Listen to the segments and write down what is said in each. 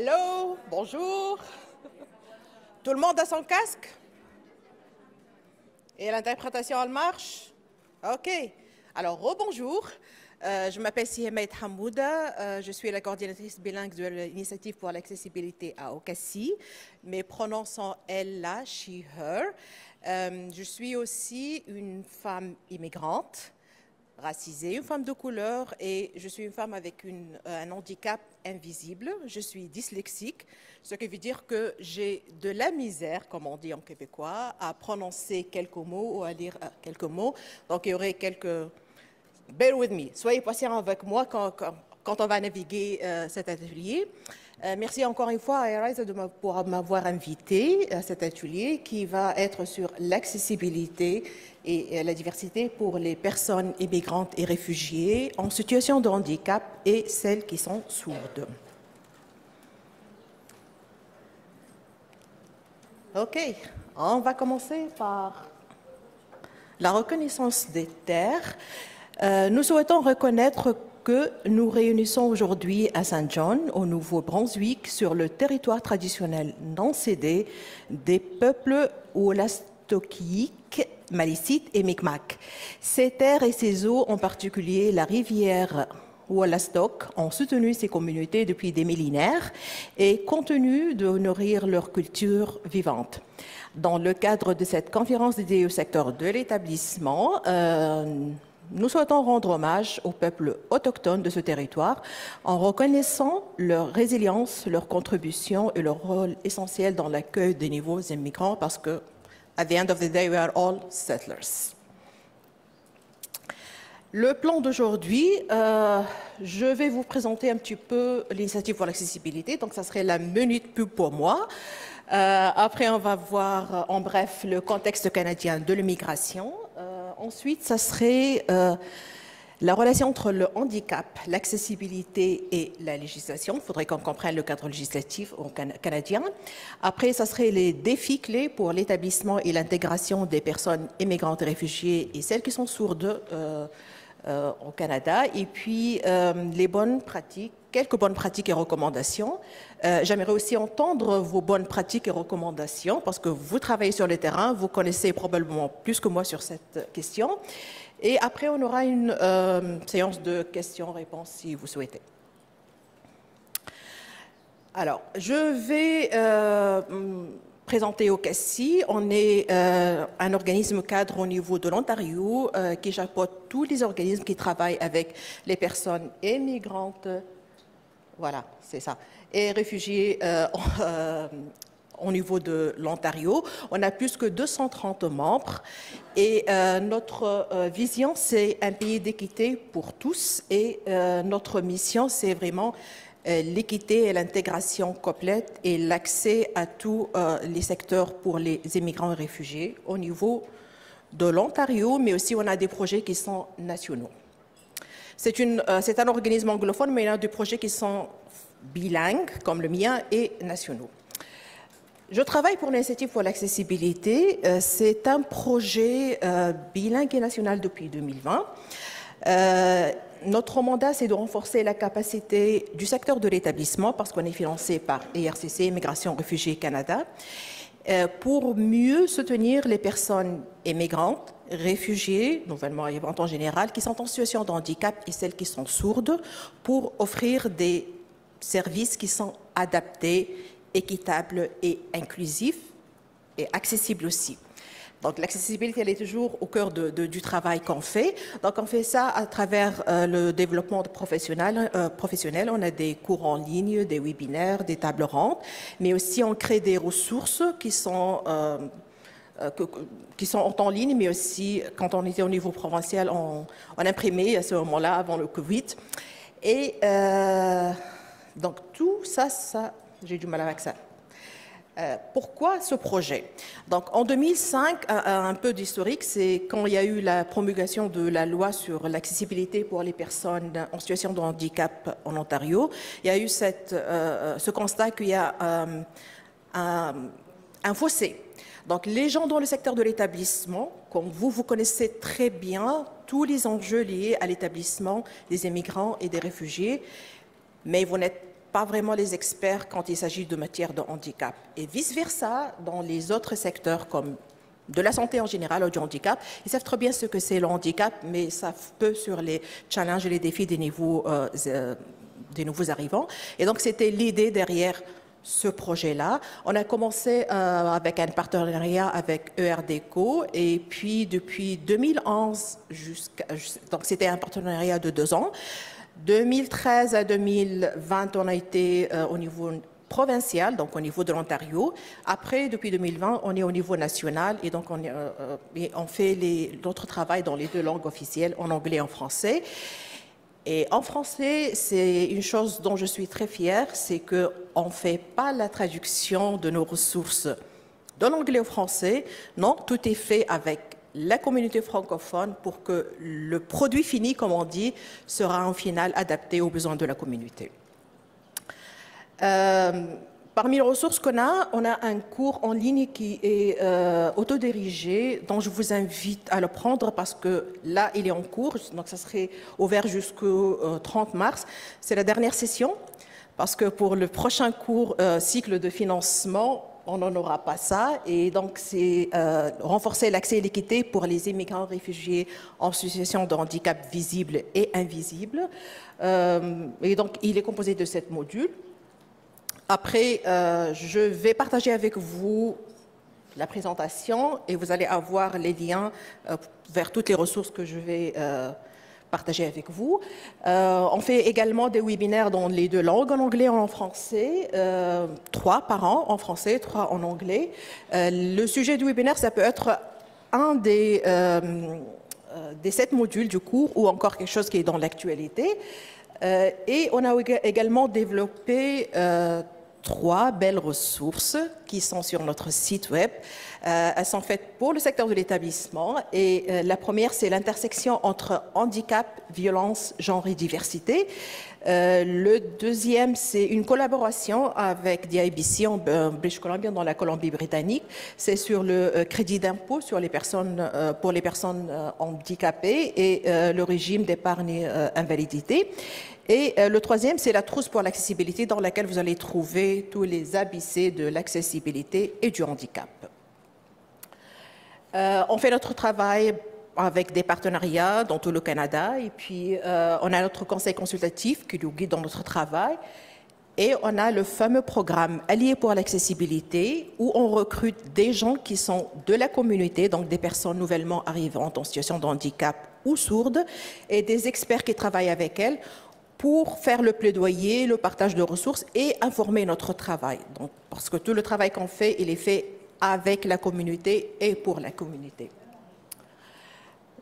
Hello, bonjour. Tout le monde a son casque? Et l'interprétation, elle marche? OK. Alors, rebonjour. Je m'appelle Sihemet Hamouda. Je suis la coordinatrice bilingue de l'initiative pour l'accessibilité à Okassi. Mes pronoms sont elle, la, she, her. Je suis aussi une femme immigrante, racisée, une femme de couleur, et je suis une femme avec un handicap invisible. Je suis dyslexique, ce qui veut dire que j'ai de la misère, comme on dit en québécois, à prononcer quelques mots ou à lire quelques mots. Donc, il y aurait quelques... Bear with me, soyez patient avec moi quand on va naviguer cet atelier. Merci encore une fois à Arise pour m'avoir invité à cet atelier qui va être sur l'accessibilité et la diversité pour les personnes immigrantes et réfugiées en situation de handicap et celles qui sont sourdes. OK, on va commencer par la reconnaissance des terres. Nous souhaitons reconnaître que nous réunissons aujourd'hui à Saint John, au Nouveau-Brunswick, sur le territoire traditionnel non cédé des peuples Wolastoqiyik, Malicite et Mi'kmaq. Ces terres et ces eaux, en particulier la rivière Wolastoq, ont soutenu ces communautés depuis des millénaires et continuent de nourrir leur culture vivante. Dans le cadre de cette conférence dédiée au secteur de l'établissement, nous souhaitons rendre hommage aux peuples autochtones de ce territoire en reconnaissant leur résilience, leur contribution et leur rôle essentiel dans l'accueil des nouveaux immigrants parce que, at the end of the day, we are all settlers. Le plan d'aujourd'hui, je vais vous présenter un petit peu l'initiative pour l'accessibilité, donc ça serait la minute pub pour moi. Après, on va voir en bref le contexte canadien de l'immigration. Ensuite, ça serait la relation entre le handicap, l'accessibilité et la législation. Il faudrait qu'on comprenne le cadre législatif canadien. Après, ça serait les défis clés pour l'établissement et l'intégration des personnes immigrantes et réfugiées et celles qui sont sourdes au Canada. Et puis, les bonnes pratiques, quelques bonnes pratiques et recommandations. J'aimerais aussi entendre vos bonnes pratiques et recommandations parce que vous travaillez sur le terrain, vous connaissez probablement plus que moi sur cette question. Et après, on aura une séance de questions-réponses si vous souhaitez. Alors, je vais présenter Okassi. On est un organisme cadre au niveau de l'Ontario qui chapeaute tous les organismes qui travaillent avec les personnes immigrantes. Voilà, c'est ça. Et réfugiés au niveau de l'Ontario. On a plus que 230 membres et notre vision, c'est un pays d'équité pour tous et notre mission, c'est vraiment l'équité et l'intégration complète et l'accès à tous les secteurs pour les immigrants et réfugiés au niveau de l'Ontario, mais aussi on a des projets qui sont nationaux. C'est un organisme anglophone, mais il y a des projets qui sont bilingues, comme le mien, et nationaux. Je travaille pour l'Initiative pour l'accessibilité. C'est un projet bilingue et national depuis 2020. Notre mandat, c'est de renforcer la capacité du secteur de l'établissement, parce qu'on est financé par IRCC, Immigration Réfugiés Canada, pour mieux soutenir les personnes immigrantes, réfugiés, nouvellement arrivantes en général, qui sont en situation de handicap et celles qui sont sourdes, pour offrir des services qui sont adaptés, équitables et inclusifs et accessibles aussi. Donc l'accessibilité, elle est toujours au cœur du travail qu'on fait. Donc on fait ça à travers le développement professionnel. On a des cours en ligne, des webinaires, des tables rondes, mais aussi on crée des ressources qui sont en ligne, mais aussi quand on était au niveau provincial, on imprimait à ce moment-là, avant le Covid. Et donc tout ça, j'ai du mal avec ça. Pourquoi ce projet? Donc, en 2005, un peu d'historique, c'est quand il y a eu la promulgation de la loi sur l'accessibilité pour les personnes en situation de handicap en Ontario. Il y a eu ce constat qu'il y a un fossé. Donc, les gens dans le secteur de l'établissement, comme vous connaissez très bien tous les enjeux liés à l'établissement des immigrants et des réfugiés, mais vous n'êtes pas vraiment les experts quand il s'agit de matière de handicap. Et vice-versa, dans les autres secteurs comme de la santé en général ou du handicap, ils savent très bien ce que c'est le handicap, mais savent peu sur les challenges et les défis des nouveaux arrivants. Et donc, c'était l'idée derrière ce projet-là. On a commencé avec un partenariat avec ERDECO et puis depuis 2011 donc c'était un partenariat de 2 ans. 2013 à 2020, on a été au niveau provincial, donc au niveau de l'Ontario. Après, depuis 2020, on est au niveau national et donc on fait notre travail dans les 2 langues officielles, en anglais et en français. Et en français, c'est une chose dont je suis très fière, c'est qu'on ne fait pas la traduction de nos ressources de l'anglais au français. Non, tout est fait avec la communauté francophone pour que le produit fini, comme on dit, sera en final adapté aux besoins de la communauté. Parmi les ressources qu'on a, on a un cours en ligne qui est autodirigé, dont je vous invite à le prendre parce que là, il est en cours, donc ça serait ouvert jusqu'au 30 mars. C'est la dernière session, parce que pour le prochain cours cycle de financement, on n'en aura pas ça. Et donc, c'est renforcer l'accès et l'équité pour les immigrants réfugiés en situation de handicap visible et invisible. Et donc, il est composé de 7 modules. Après, je vais partager avec vous la présentation et vous allez avoir les liens vers toutes les ressources que je vais partager avec vous. On fait également des webinaires dans les 2 langues, en anglais et en français, 3 par an en français, 3 en anglais. Le sujet du webinaire, ça peut être un des 7 modules du cours ou encore quelque chose qui est dans l'actualité. Et on a également développé 3 belles ressources qui sont sur notre site web. Elles sont faites pour le secteur de l'établissement et la première, c'est l'intersection entre handicap, violence, genre et diversité. Le deuxième, c'est une collaboration avec DIBC en British Columbia, dans la Colombie-Britannique. C'est sur le crédit d'impôt pour les personnes handicapées et le régime d'épargne invalidité. Et le troisième, c'est la trousse pour l'accessibilité dans laquelle vous allez trouver tous les ABC de l'accessibilité et du handicap. On fait notre travail avec des partenariats dans tout le Canada et puis on a notre conseil consultatif qui nous guide dans notre travail et on a le fameux programme Alliés pour l'accessibilité où on recrute des gens qui sont de la communauté, donc des personnes nouvellement arrivantes en situation de handicap ou sourdes et des experts qui travaillent avec elles pour faire le plaidoyer, le partage de ressources et informer notre travail. Donc, parce que tout le travail qu'on fait, il est fait avec la communauté et pour la communauté.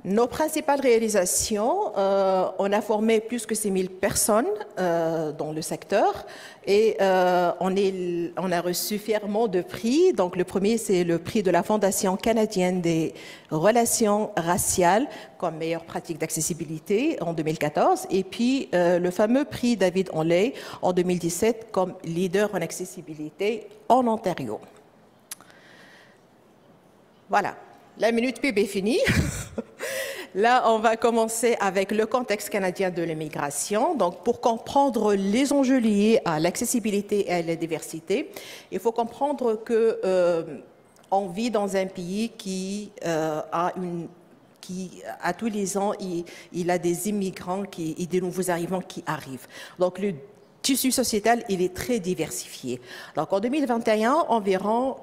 Nos principales réalisations, on a formé plus que 6 000 personnes dans le secteur et on a reçu fièrement 2 prix. Donc le premier, c'est le prix de la Fondation canadienne des relations raciales comme meilleure pratique d'accessibilité en 2014 et puis le fameux prix David Onley en 2017 comme leader en accessibilité en Ontario. Voilà, la minute pub est finie. Là, on va commencer avec le contexte canadien de l'immigration. Donc, pour comprendre les enjeux liés à l'accessibilité et à la diversité, il faut comprendre qu'on vit dans un pays qui à tous les ans, il a des immigrants et des nouveaux arrivants qui arrivent. Donc, le tissu sociétal, il est très diversifié. Donc, en 2021, environ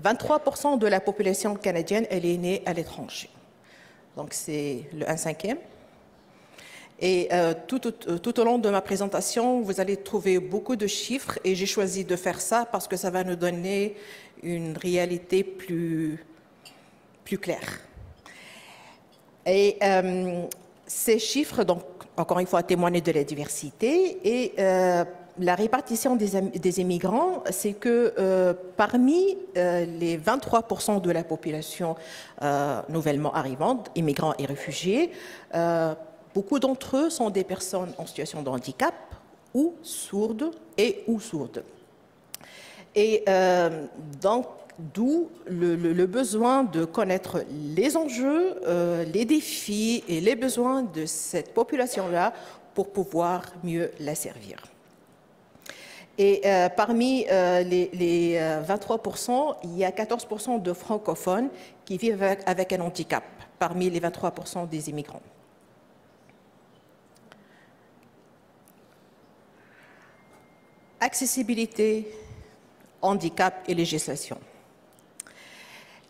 23% de la population canadienne, elle est née à l'étranger. Donc, c'est le 1/5. Et tout au long de ma présentation, vous allez trouver beaucoup de chiffres et j'ai choisi de faire ça parce que ça va nous donner une réalité plus claire. Et ces chiffres, donc, encore une fois, témoignent de la diversité et la répartition des immigrants, c'est que parmi les 23% de la population nouvellement arrivante, immigrants et réfugiés, beaucoup d'entre eux sont des personnes en situation de handicap ou sourdes ou sourdes. Et donc, d'où le besoin de connaître les enjeux, les défis et les besoins de cette population-là pour pouvoir mieux la servir. Et parmi les 23%, il y a 14% de francophones qui vivent avec un handicap, parmi les 23% des immigrants. Accessibilité, handicap et législation.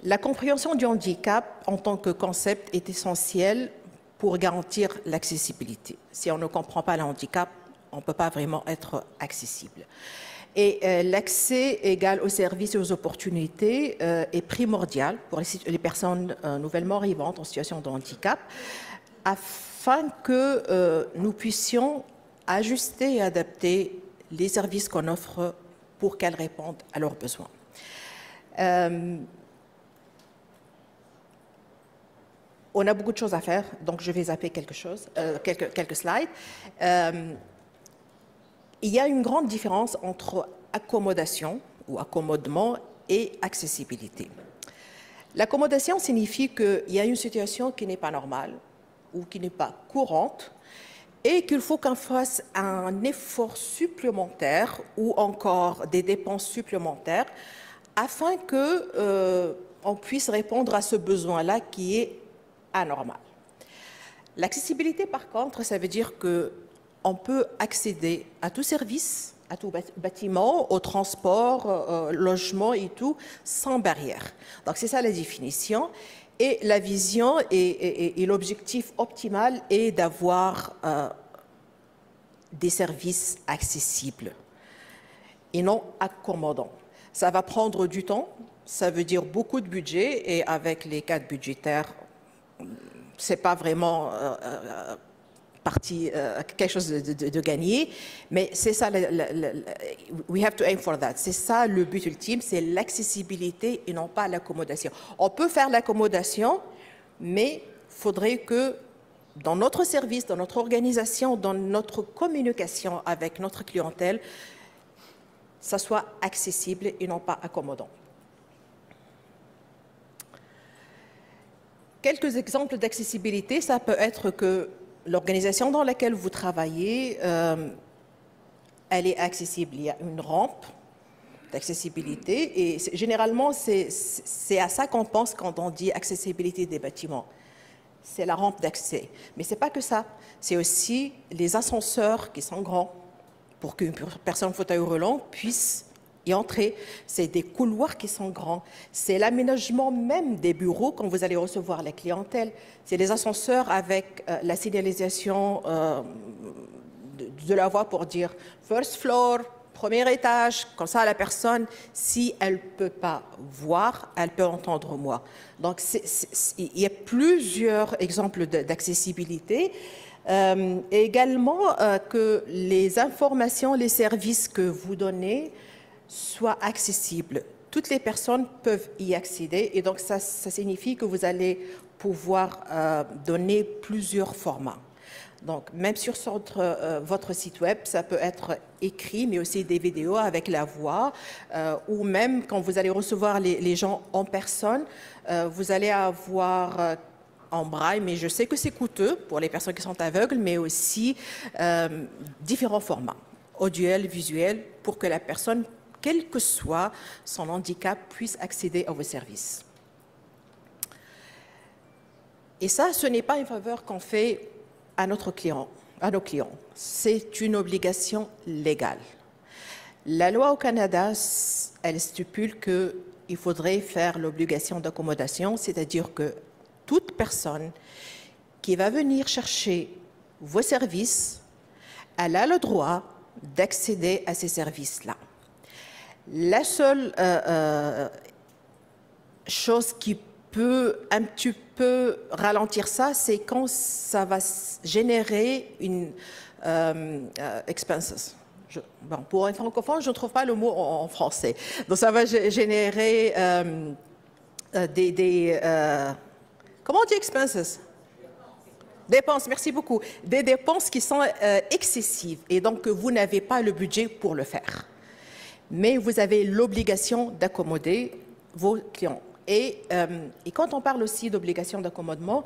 La compréhension du handicap en tant que concept est essentielle pour garantir l'accessibilité. Si on ne comprend pas le handicap, on ne peut pas vraiment être accessible. Et l'accès égal aux services et aux opportunités est primordial pour les personnes nouvellement arrivantes en situation de handicap, afin que nous puissions ajuster et adapter les services qu'on offre pour qu'elles répondent à leurs besoins. On a beaucoup de choses à faire, donc je vais zapper quelques slides. Il y a une grande différence entre accommodation ou accommodement et accessibilité. L'accommodation signifie qu'il y a une situation qui n'est pas normale ou qui n'est pas courante et qu'il faut qu'on fasse un effort supplémentaire ou encore des dépenses supplémentaires afin qu'on puisse répondre à ce besoin-là qui est anormal. L'accessibilité, par contre, ça veut dire qu'on peut accéder à tout service, à tout bâtiment, au transport, logement et tout, sans barrière. Donc c'est ça la définition. Et la vision et l'objectif optimal est d'avoir des services accessibles et non accommodants. Ça va prendre du temps, ça veut dire beaucoup de budget et avec les cadres budgétaires, c'est pas vraiment quelque chose de gagné, mais c'est ça, we have to aim for that. C'est ça le but ultime, c'est l'accessibilité et non pas l'accommodation. On peut faire l'accommodation, mais il faudrait que dans notre service, dans notre organisation, dans notre communication avec notre clientèle, ça soit accessible et non pas accommodant. Quelques exemples d'accessibilité, ça peut être que l'organisation dans laquelle vous travaillez, elle est accessible. Il y a une rampe d'accessibilité et généralement, c'est à ça qu'on pense quand on dit accessibilité des bâtiments. C'est la rampe d'accès. Mais ce n'est pas que ça. C'est aussi les ascenseurs qui sont grands pour qu'une personne fauteuil roulant puisse y entrer. C'est des couloirs qui sont grands. C'est l'aménagement même des bureaux quand vous allez recevoir la clientèle. C'est les ascenseurs avec la signalisation de la voie pour dire first floor, premier étage. Comme ça, la personne, si elle ne peut pas voir, elle peut entendre moi. Donc, il y a plusieurs exemples d'accessibilité. Également, que les informations, les services que vous donnez soient accessibles. Toutes les personnes peuvent y accéder et donc ça signifie que vous allez pouvoir donner plusieurs formats. Donc, même sur votre site web, ça peut être écrit, mais aussi des vidéos avec la voix, ou même quand vous allez recevoir les gens en personne, vous allez avoir en braille, mais je sais que c'est coûteux pour les personnes qui sont aveugles, mais aussi différents formats, audiovisuels, visuels, pour que la personne, quel que soit son handicap, puisse accéder à vos services. Et ça, ce n'est pas une faveur qu'on fait à nos clients. C'est une obligation légale. La loi au Canada, elle stipule qu'il faudrait faire l'obligation d'accommodation, c'est-à-dire que toute personne qui va venir chercher vos services, elle a le droit d'accéder à ces services-là. La seule chose qui peut un petit peu ralentir ça, c'est quand ça va générer une expenses. Bon, pour un francophone, je ne trouve pas le mot en français. Donc ça va générer comment on dit expenses? Dépenses, merci beaucoup. Des dépenses qui sont excessives et donc vous n'avez pas le budget pour le faire. Mais vous avez l'obligation d'accommoder vos clients. Et quand on parle aussi d'obligation d'accommodement,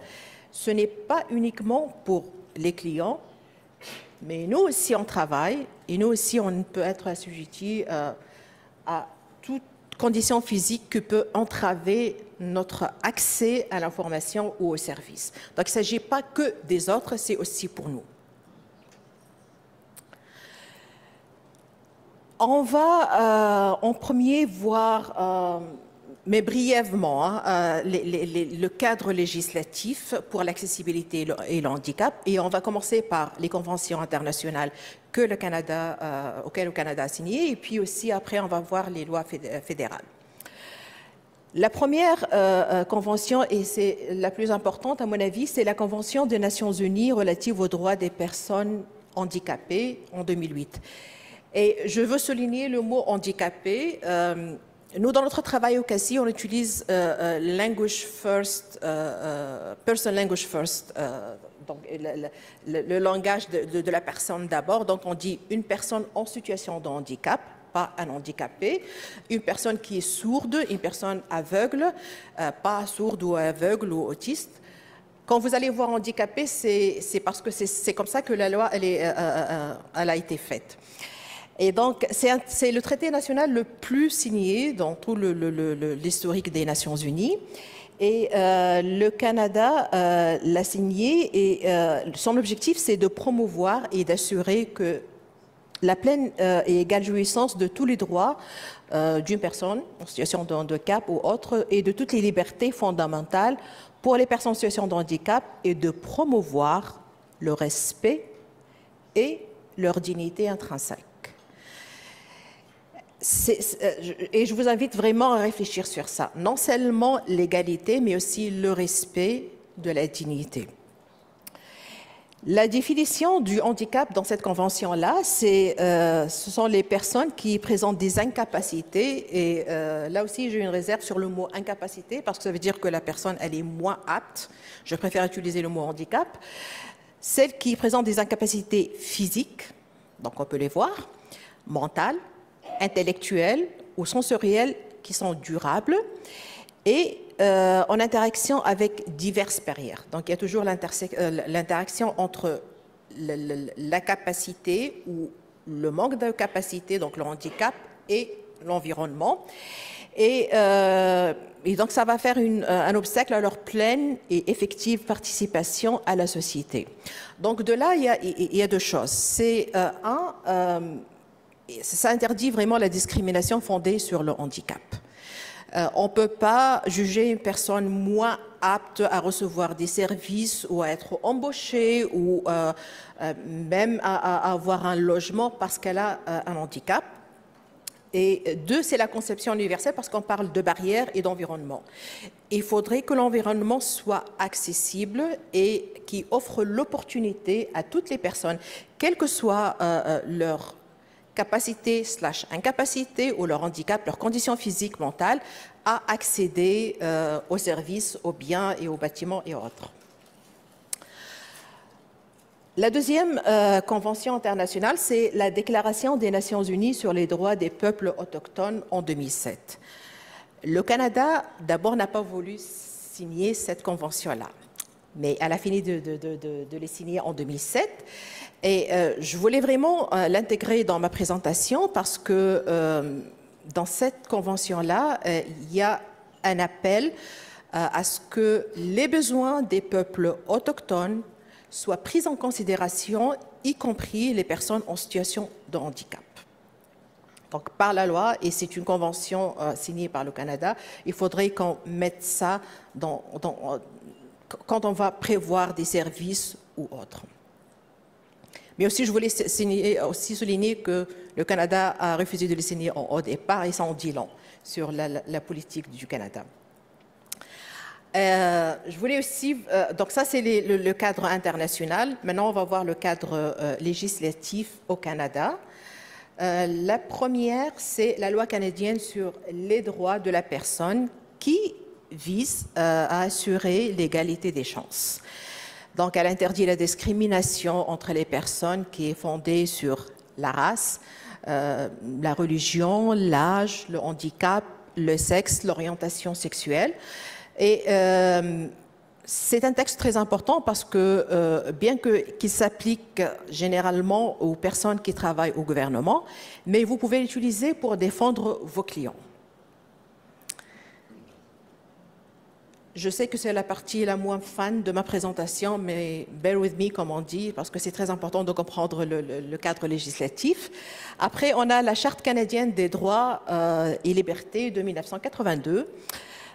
ce n'est pas uniquement pour les clients, Mais nous aussi, on travaille et nous aussi, on peut être assujetti à toute condition physique qui peut entraver notre accès à l'information ou aux services. Donc, il ne s'agit pas que des autres, c'est aussi pour nous. On va en premier voir, mais brièvement, le cadre législatif pour l'accessibilité et le handicap. Et on va commencer par les conventions internationales auxquelles le Canada a signé. Et puis aussi, après, on va voir les lois fédérales. La première convention, et c'est la plus importante à mon avis, c'est la Convention des Nations Unies relative aux droits des personnes handicapées en 2008. Et je veux souligner le mot handicapé. Nous, dans notre travail au CACI, on utilise language first, person language first, donc le langage de la personne d'abord. Donc, on dit une personne en situation de handicap, pas un handicapé, une personne qui est sourde, une personne aveugle, pas sourde ou aveugle ou autiste. Quand vous allez voir handicapé, c'est parce que c'est comme ça que la loi elle a été faite. Et donc, c'est le traité national le plus signé dans tout l'historique des Nations Unies. Et le Canada l'a signé et son objectif, c'est de promouvoir et d'assurer que la pleine et égale jouissance de tous les droits d'une personne en situation de handicap ou autre et de toutes les libertés fondamentales pour les personnes en situation de handicap et de promouvoir le respect et leur dignité intrinsèque. Et je vous invite vraiment à réfléchir sur ça. Non seulement l'égalité, mais aussi le respect de la dignité. La définition du handicap dans cette convention-là, ce sont les personnes qui présentent des incapacités. Et là aussi, j'ai une réserve sur le mot incapacité, parce que ça veut dire que la personne, elle est moins apte. Je préfère utiliser le mot handicap. Celles qui présentent des incapacités physiques, donc on peut les voir, mentales, intellectuelles ou sensorielles qui sont durables et en interaction avec diverses barrières. Donc, il y a toujours l'interaction entre la capacité ou le manque de capacité, donc le handicap, et l'environnement. Et donc, ça va faire un obstacle à leur pleine et effective participation à la société. Donc, de là, il y a deux choses. C'est ça interdit vraiment la discrimination fondée sur le handicap. On ne peut pas juger une personne moins apte à recevoir des services ou à être embauchée ou même à avoir un logement parce qu'elle a un handicap. Et deux, c'est la conception universelle parce qu'on parle de barrières et d'environnement. Il faudrait que l'environnement soit accessible et qui offre l'opportunité à toutes les personnes, quelle que soit leur capacité / incapacité ou leur handicap, leurs conditions physiques, mentales, à accéder aux services, aux biens et aux bâtiments et autres. La deuxième convention internationale, c'est la Déclaration des Nations Unies sur les droits des peuples autochtones en 2007. Le Canada, d'abord, n'a pas voulu signer cette convention-là, mais elle a fini de les signer en 2007. Et je voulais vraiment l'intégrer dans ma présentation parce que dans cette convention-là, il y a un appel à ce que les besoins des peuples autochtones soient pris en considération, y compris les personnes en situation de handicap. Donc, par la loi, et c'est une convention signée par le Canada, il faudrait qu'on mette ça quand on va prévoir des services ou autres. Mais aussi, je voulais souligner que le Canada a refusé de les signer au départ et ça en dit long sur la politique du Canada. Je voulais aussi, donc ça c'est le cadre international. Maintenant, on va voir le cadre législatif au Canada. La première, c'est la loi canadienne sur les droits de la personne qui vise à assurer l'égalité des chances. Donc, elle interdit la discrimination entre les personnes qui est fondée sur la race, la religion, l'âge, le handicap, le sexe, l'orientation sexuelle. Et C'est un texte très important parce que, bien qu'il s'applique généralement aux personnes qui travaillent au gouvernement, mais vous pouvez l'utiliser pour défendre vos clients. Je sais que c'est la partie la moins fan de ma présentation, mais bear with me, comme on dit, parce que c'est très important de comprendre le cadre législatif. Après, on a la Charte canadienne des droits et libertés de 1982.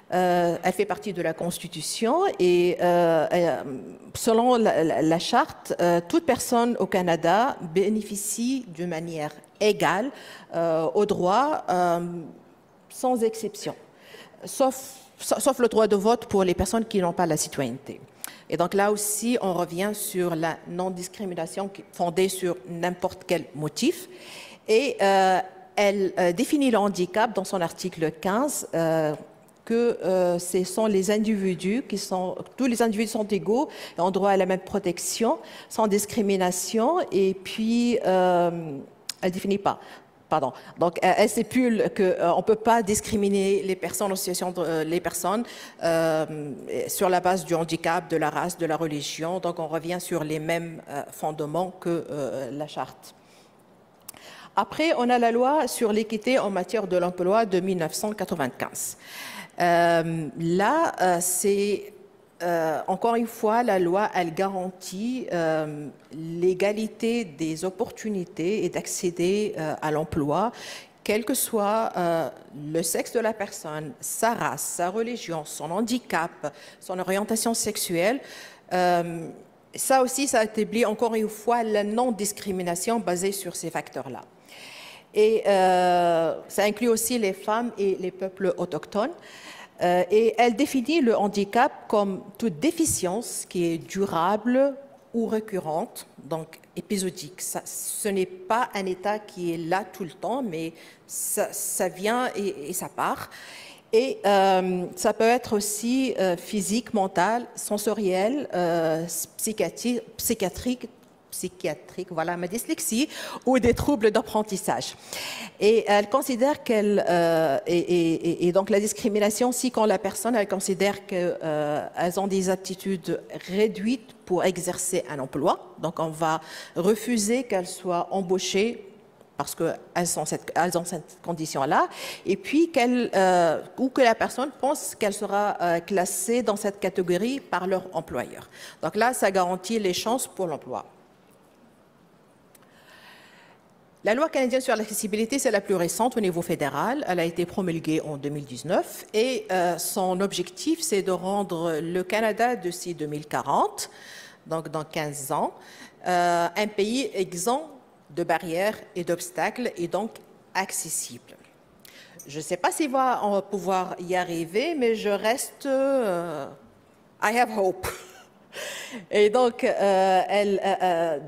Elle fait partie de la Constitution et selon la Charte, toute personne au Canada bénéficie d'une manière égale aux droits sans exception, sauf le droit de vote pour les personnes qui n'ont pas la citoyenneté. Et donc là aussi, on revient sur la non-discrimination fondée sur n'importe quel motif. Et elle définit le handicap dans son article 15 que ce sont les individus tous les individus sont égaux et ont droit à la même protection, sans discrimination, et puis elle définit pas. Pardon. Donc, elle stipule qu'on ne peut pas discriminer les personnes en situation sur la base du handicap, de la race, de la religion. Donc, on revient sur les mêmes fondements que la Charte. Après, on a la loi sur l'équité en matière de l'emploi de 1995. Là, c'est encore une fois, la loi, elle garantit l'égalité des opportunités et d'accéder à l'emploi, quel que soit le sexe de la personne, sa race, sa religion, son handicap, son orientation sexuelle. Ça aussi, ça établit encore une fois la non-discrimination basée sur ces facteurs-là. Et ça inclut aussi les femmes et les peuples autochtones. Et elle définit le handicap comme toute déficience qui est durable ou récurrente, donc épisodique. Ce n'est pas un état qui est là tout le temps, mais ça vient et ça part. Et ça peut être aussi physique, mental, sensoriel, psychiatrique, voilà, ma dyslexie, ou des troubles d'apprentissage. Et elle considère et donc la discrimination, si quand la personne, elle considère qu'elles ont des aptitudes réduites pour exercer un emploi, donc on va refuser qu'elles soient embauchées parce qu'elles ont cette condition-là, et puis ou que la personne pense qu'elle sera classée dans cette catégorie par leur employeur. Donc là, ça garantit les chances pour l'emploi. La loi canadienne sur l'accessibilité, c'est la plus récente au niveau fédéral. Elle a été promulguée en 2019 et son objectif, c'est de rendre le Canada d'ici 2040, donc dans 15 ans, un pays exempt de barrières et d'obstacles et donc accessible. Je ne sais pas s'il va pouvoir y arriver, mais je reste... I have hope. Et donc,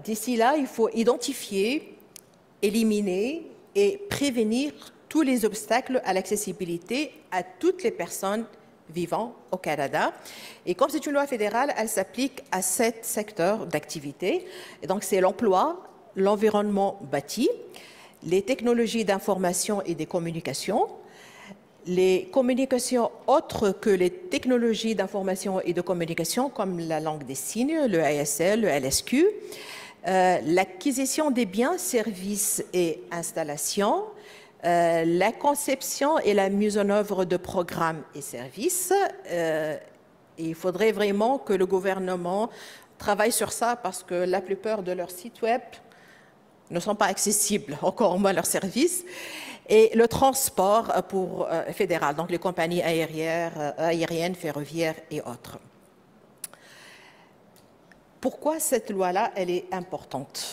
d'ici là, il faut identifier, éliminer et prévenir tous les obstacles à l'accessibilité à toutes les personnes vivant au Canada. Et comme c'est une loi fédérale, elle s'applique à 7 secteurs d'activité. Et donc, c'est l'emploi, l'environnement bâti, les technologies d'information et des communications, les communications autres que les technologies d'information et de communication, comme la langue des signes, le ASL, le LSQ, l'acquisition des biens, services et installations, la conception et la mise en œuvre de programmes et services. Il faudrait vraiment que le gouvernement travaille sur ça parce que la plupart de leurs sites web ne sont pas accessibles, encore moins leurs services. Et le transport fédéral, donc les compagnies aériennes, ferroviaires et autres. Pourquoi cette loi-là, elle est importante?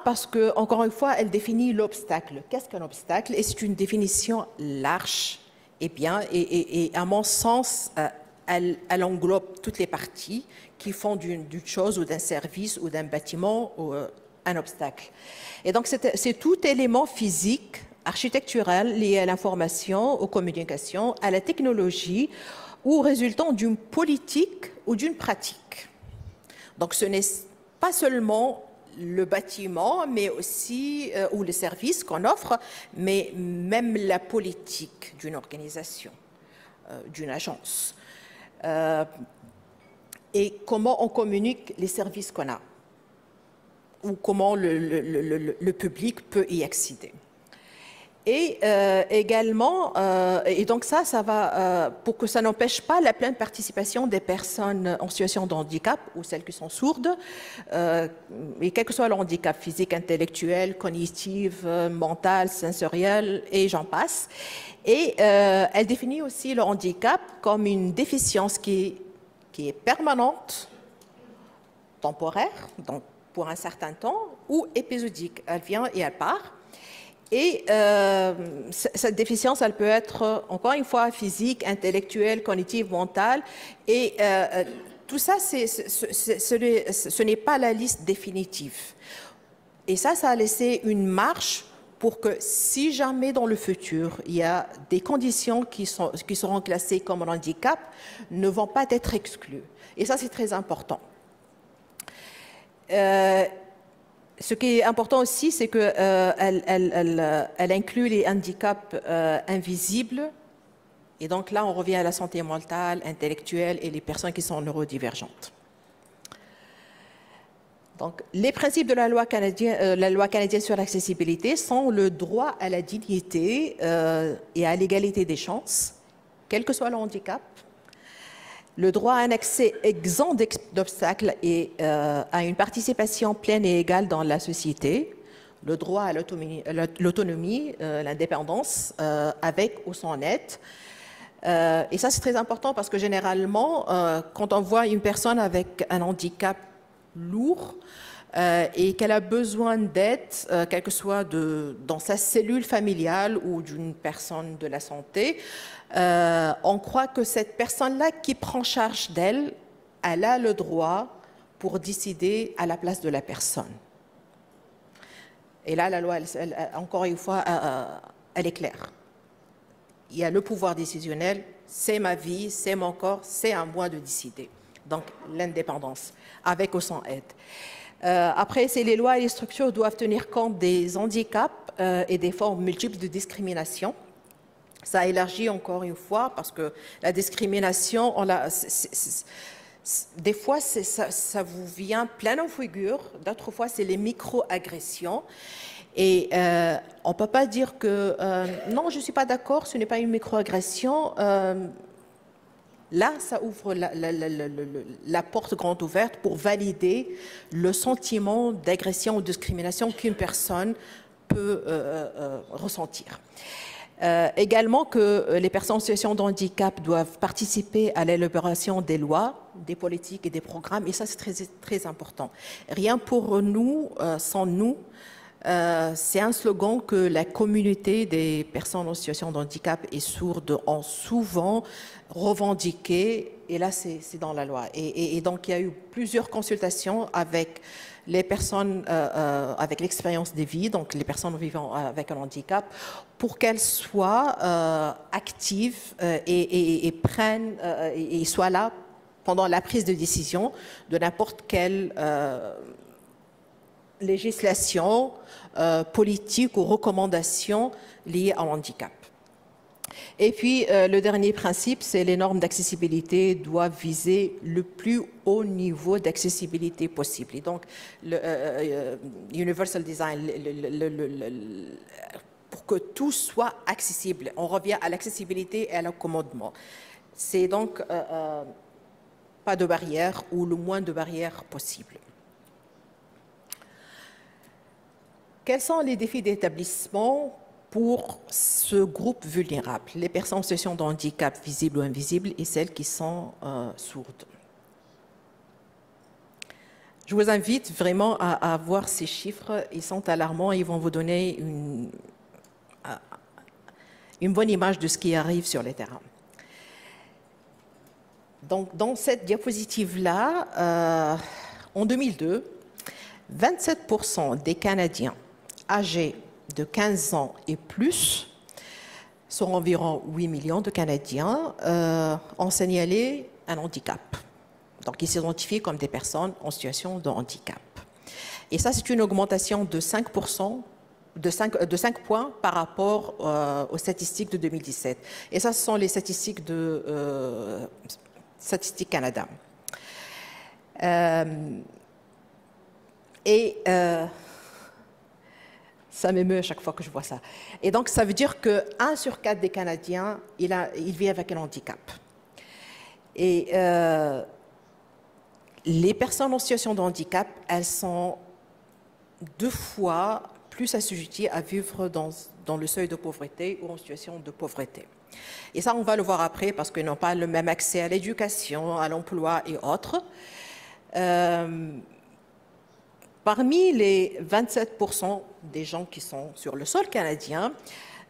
Parce que, encore une fois, elle définit l'obstacle. Qu'est-ce qu'un obstacle? Et c'est une définition large. Et à mon sens, elle englobe toutes les parties qui font d'une chose ou d'un service ou d'un bâtiment un obstacle. Et donc, c'est tout élément physique, architectural lié à l'information, aux communications, à la technologie ou résultant d'une politique ou d'une pratique. Donc, ce n'est pas seulement le bâtiment, mais aussi, ou les services qu'on offre, mais même la politique d'une organisation, d'une agence. et comment on communique les services qu'on a ou comment le public peut y accéder. Et également, et donc ça va, pour que ça n'empêche pas la pleine participation des personnes en situation de handicap ou celles qui sont sourdes, et quel que soit le handicap physique, intellectuel, cognitif, mental, sensoriel, et j'en passe. Et elle définit aussi le handicap comme une déficience qui est permanente, temporaire, donc pour un certain temps, ou épisodique. Elle vient et elle part. Et cette déficience, elle peut être, encore une fois, physique, intellectuelle, cognitive, mentale. Et tout ça, ce n'est pas la liste définitive. Et ça a laissé une marge pour que si jamais dans le futur, il y a des conditions qui seront classées comme un handicap, ne vont pas être exclues. Et ça, c'est très important. Ce qui est important aussi, c'est qu'elle inclut les handicaps invisibles. Et donc là, on revient à la santé mentale, intellectuelle et les personnes qui sont neurodivergentes. Donc, les principes de la loi canadienne sur l'accessibilité sont le droit à la dignité et à l'égalité des chances, quel que soit le handicap, le droit à un accès exempt d'obstacles et à une participation pleine et égale dans la société, le droit à l'autonomie, l'indépendance, avec ou sans aide. Et ça, c'est très important parce que généralement, quand on voit une personne avec un handicap lourd et qu'elle a besoin d'aide, quel que soit dans sa cellule familiale ou d'une personne de la santé, on croit que cette personne-là qui prend charge d'elle, elle a le droit pour décider à la place de la personne. Et là, la loi, encore une fois, elle est claire. Il y a le pouvoir décisionnel, c'est ma vie, c'est mon corps, c'est à moi de décider. Donc, l'indépendance, avec ou sans aide. Après, les lois et les structures doivent tenir compte des handicaps et des formes multiples de discrimination. Ça élargit encore une fois parce que la discrimination, des fois, ça vous vient plein en figure, d'autres fois, c'est les micro-agressions. Et on ne peut pas dire que non, je ne suis pas d'accord, ce n'est pas une micro-agression. Là, ça ouvre la porte grande ouverte pour valider le sentiment d'agression ou de discrimination qu'une personne peut ressentir. Également que les personnes en situation de handicap doivent participer à l'élaboration des lois, des politiques et des programmes, et ça c'est très, très important. Rien pour nous sans nous. C'est un slogan que la communauté des personnes en situation de handicap et sourdes ont souvent revendiqué, et là c'est dans la loi. Et donc il y a eu plusieurs consultations avec les personnes avec l'expérience de vie, donc les personnes vivant avec un handicap, pour qu'elles soient actives et prennent et soient là pendant la prise de décision de n'importe quelle législation, politique ou recommandation liées au handicap. Et puis, le dernier principe, c'est les normes d'accessibilité doivent viser le plus haut niveau d'accessibilité possible. Et donc, Universal Design, pour que tout soit accessible. On revient à l'accessibilité et à l'accommodement. C'est donc pas de barrières ou le moins de barrières possible. Quels sont les défis d'établissement pour ce groupe vulnérable, les personnes en situation de handicap visibles ou invisibles et celles qui sont sourdes? Je vous invite vraiment à voir ces chiffres, ils sont alarmants, ils vont vous donner une bonne image de ce qui arrive sur les terrains. Donc, dans cette diapositive-là, en 2002, 27% des Canadiens âgés de 15 ans et plus, sur environ 8 millions de Canadiens, ont signalé un handicap. Donc, ils s'identifient comme des personnes en situation de handicap. Et ça, c'est une augmentation de 5%, de 5 points par rapport aux statistiques de 2017. Et ça, ce sont les statistiques Statistique Canada. Ça m'émeut à chaque fois que je vois ça. Et donc, ça veut dire que 1 sur 4 des Canadiens, il vit avec un handicap. Et les personnes en situation de handicap, elles sont 2 fois plus assujetties à vivre dans le seuil de pauvreté ou en situation de pauvreté. Et ça, on va le voir après parce qu'ils n'ont pas le même accès à l'éducation, à l'emploi et autres. Parmi les 27% des gens qui sont sur le sol canadien,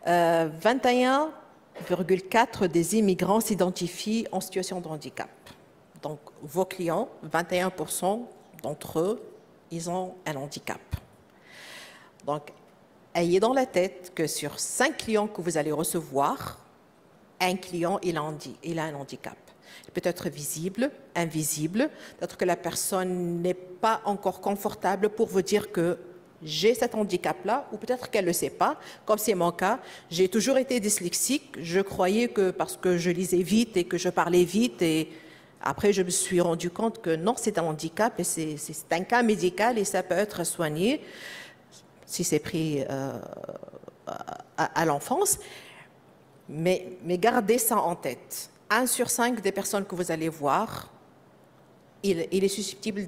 21,4% des immigrants s'identifient en situation de handicap. Donc, vos clients, 21% d'entre eux, ils ont un handicap. Donc, ayez dans la tête que sur 5 clients que vous allez recevoir, un client, il a un handicap. Il peut être visible, invisible, peut-être que la personne n'est pas encore confortable pour vous dire que j'ai cet handicap-là, ou peut-être qu'elle ne le sait pas, comme c'est mon cas. J'ai toujours été dyslexique, je croyais que parce que je lisais vite et que je parlais vite, et après je me suis rendu compte que non, c'est un handicap, et c'est un cas médical et ça peut être soigné si c'est pris à l'enfance. Mais gardez ça en tête. 1 sur 5 des personnes que vous allez voir, il est susceptible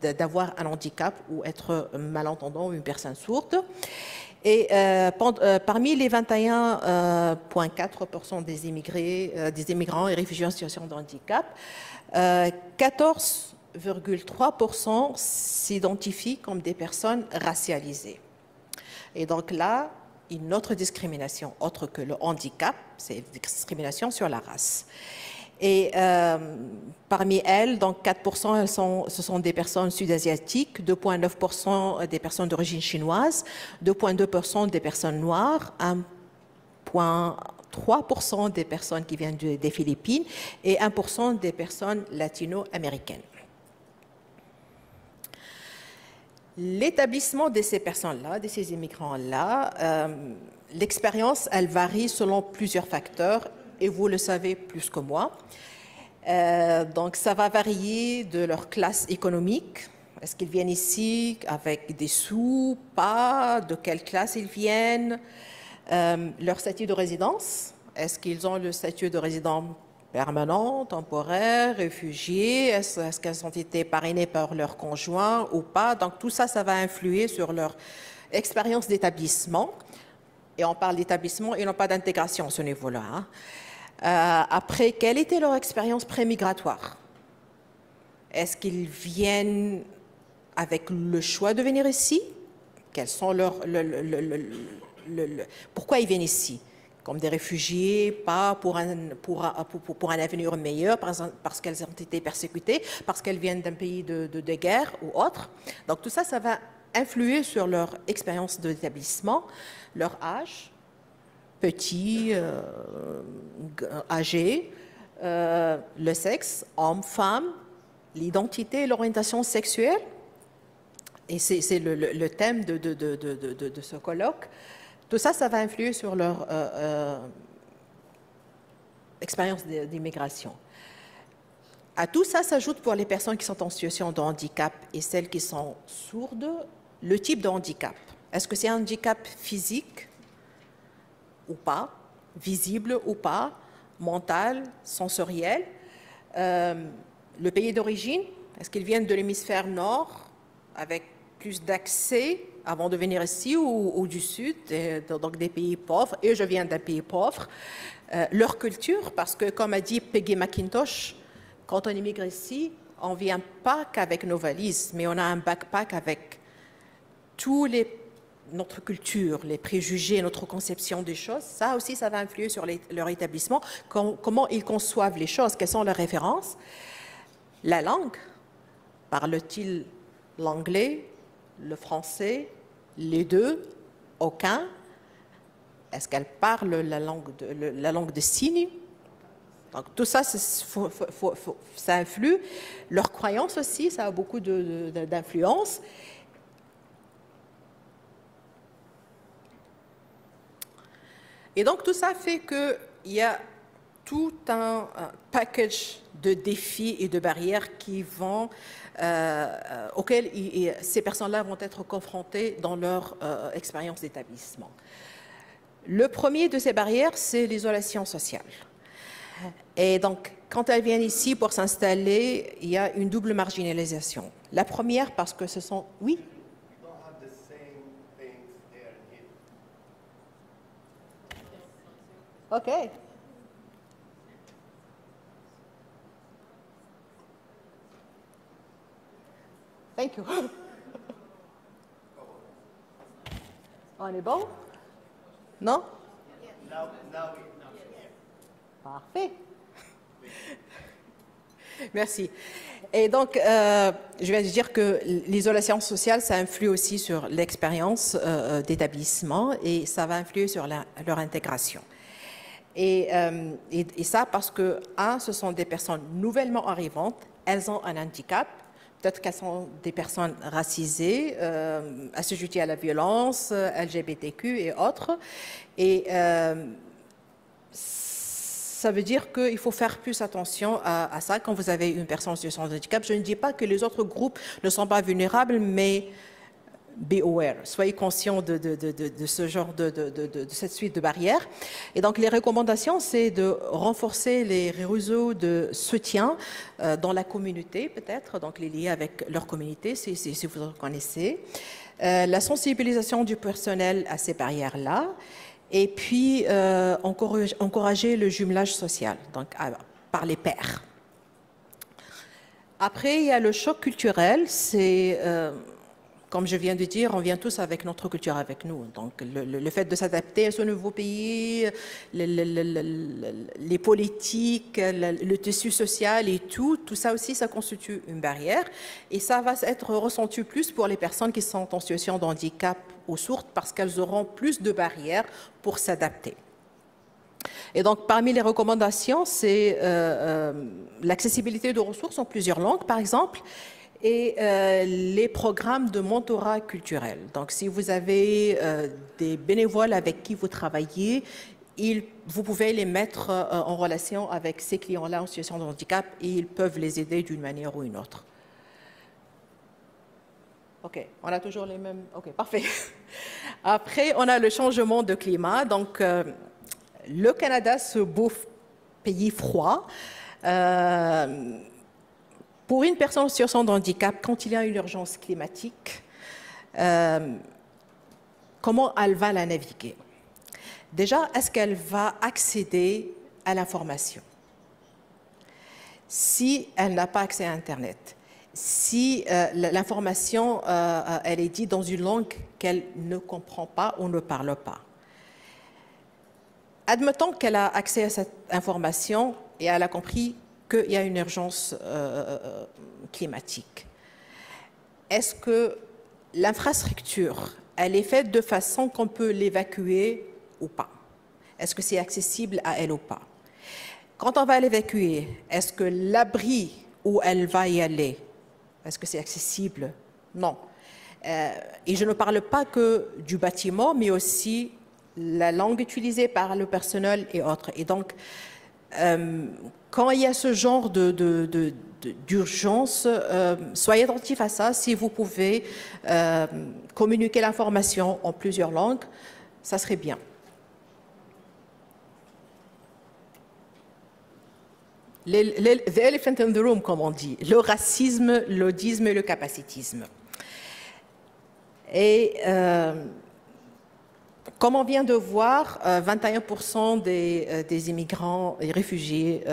d'avoir un handicap ou être malentendant ou une personne sourde. Et parmi les 21,4% des immigrants et réfugiés en situation de handicap, 14,3% s'identifient comme des personnes racialisées. Et donc là, une autre discrimination autre que le handicap, c'est la discrimination sur la race. Et parmi elles, donc 4%, ce sont des personnes sud-asiatiques, 2,9% des personnes d'origine chinoise, 2,2% des personnes noires, 1,3% des personnes qui viennent des Philippines et 1% des personnes latino-américaines. L'établissement de ces personnes-là, de ces immigrants-là, l'expérience, elle varie selon plusieurs facteurs et vous le savez plus que moi. Donc, ça va varier de leur classe économique. Est-ce qu'ils viennent ici avec des sous, pas, de quelle classe ils viennent, leur statut de résidence. Est-ce qu'ils ont le statut de résident permanent, temporaire, réfugiés, est-ce qu'elles ont été parrainées par leur conjoint ou pas. Donc tout ça, ça va influer sur leur expérience d'établissement. Et on parle d'établissement et non pas d'intégration à ce niveau-là. Hein. Après, quelle était leur expérience pré-migratoire? Est-ce qu'ils viennent avec le choix de venir ici? Quels sont pourquoi ils viennent ici? Comme des réfugiés, pas pour un avenir meilleur, parce qu'elles ont été persécutées, parce qu'elles viennent d'un pays de guerre ou autre. Donc tout ça, ça va influer sur leur expérience d'établissement, leur âge, petit, âgé, le sexe, homme, femme, l'identité et l'orientation sexuelle. Et c'est le thème de ce colloque. Tout ça, ça va influer sur leur expérience d'immigration. À tout ça s'ajoute pour les personnes qui sont en situation de handicap et celles qui sont sourdes, le type de handicap. Est-ce que c'est un handicap physique ou pas, visible ou pas, mental, sensoriel? Le pays d'origine, est-ce qu'ils viennent de l'hémisphère nord avec plus d'accès avant de venir ici ou du sud, donc des pays pauvres, et je viens d'un pays pauvre. Leur culture, parce que comme a dit Peggy McIntosh, quand on immigre ici, on ne vient pas qu'avec nos valises, mais on a un backpack avec notre culture, les préjugés, notre conception des choses. Ça aussi, ça va influer sur leur établissement, comment ils conçoivent les choses, quelles sont leurs références. La langue, parle-t-il l'anglais, le français, les deux, aucun? Est-ce qu'elle parle la langue de signes? Donc tout ça, ça influe. Leur croyance aussi, ça a beaucoup d'influence. Et donc tout ça fait qu'il y a tout un package de défis et de barrières auxquelles ces personnes-là vont être confrontées dans leur expérience d'établissement. Le premier de ces barrières, c'est l'isolation sociale. Et donc, quand elles viennent ici pour s'installer, il y a une double marginalisation. La première, parce que ce sont... Oui? OK. Thank you. On est bon? Non? Parfait. Merci. Et donc, je viens de dire que l'isolation sociale, ça influe aussi sur l'expérience d'établissement et ça va influer sur leur intégration. Et ça parce que, ce sont des personnes nouvellement arrivantes, elles ont un handicap, peut-être qu'elles sont des personnes racisées, assujetties à la violence, LGBTQ et autres. Et ça veut dire qu'il faut faire plus attention à ça quand vous avez une personne en situation de handicap. Je ne dis pas que les autres groupes ne sont pas vulnérables, mais be aware, soyez conscients de ce genre de cette suite de barrières. Et donc les recommandations, c'est de renforcer les réseaux de soutien dans la communauté, peut-être, donc les liens avec leur communauté, si vous en connaissez. La sensibilisation du personnel à ces barrières-là. Et puis, encourager le jumelage social, donc par les pairs. Après, il y a le choc culturel. C'est, comme je viens de dire, on vient tous avec notre culture avec nous. Donc, le fait de s'adapter à ce nouveau pays, les politiques, le tissu social et tout ça aussi, ça constitue une barrière. Et ça va être ressenti plus pour les personnes qui sont en situation de handicap ou sourdes parce qu'elles auront plus de barrières pour s'adapter. Et donc, parmi les recommandations, c'est l'accessibilité de ressources en plusieurs langues, par exemple, et les programmes de mentorat culturel. Donc, si vous avez des bénévoles avec qui vous travaillez, vous pouvez les mettre en relation avec ces clients-là en situation de handicap et ils peuvent les aider d'une manière ou une autre. OK, on a toujours les mêmes... OK, parfait. Après, on a le changement de climat. Donc, le Canada, ce beau pays froid, pour une personne en situation de handicap, quand il y a une urgence climatique, comment elle va la naviguer? Déjà, est-ce qu'elle va accéder à l'information? Si elle n'a pas accès à Internet, si l'information, elle est dite dans une langue qu'elle ne comprend pas ou ne parle pas. Admettons qu'elle a accès à cette information et elle a compris qu'il y a une urgence climatique. Est-ce que l'infrastructure, elle est faite de façon qu'on peut l'évacuer ou pas? Est-ce que c'est accessible à elle ou pas? Quand on va l'évacuer, est-ce que l'abri où elle va y aller, est-ce que c'est accessible? Non. Et je ne parle pas que du bâtiment, mais aussi la langue utilisée par le personnel et autres. Et donc, quand il y a ce genre d'urgence, soyez attentifs à ça. Si vous pouvez communiquer l'information en plusieurs langues, ça serait bien. The elephant in the room, comme on dit, le racisme, l'audisme et le capacitisme. Et comme on vient de voir, 21% des immigrants et réfugiés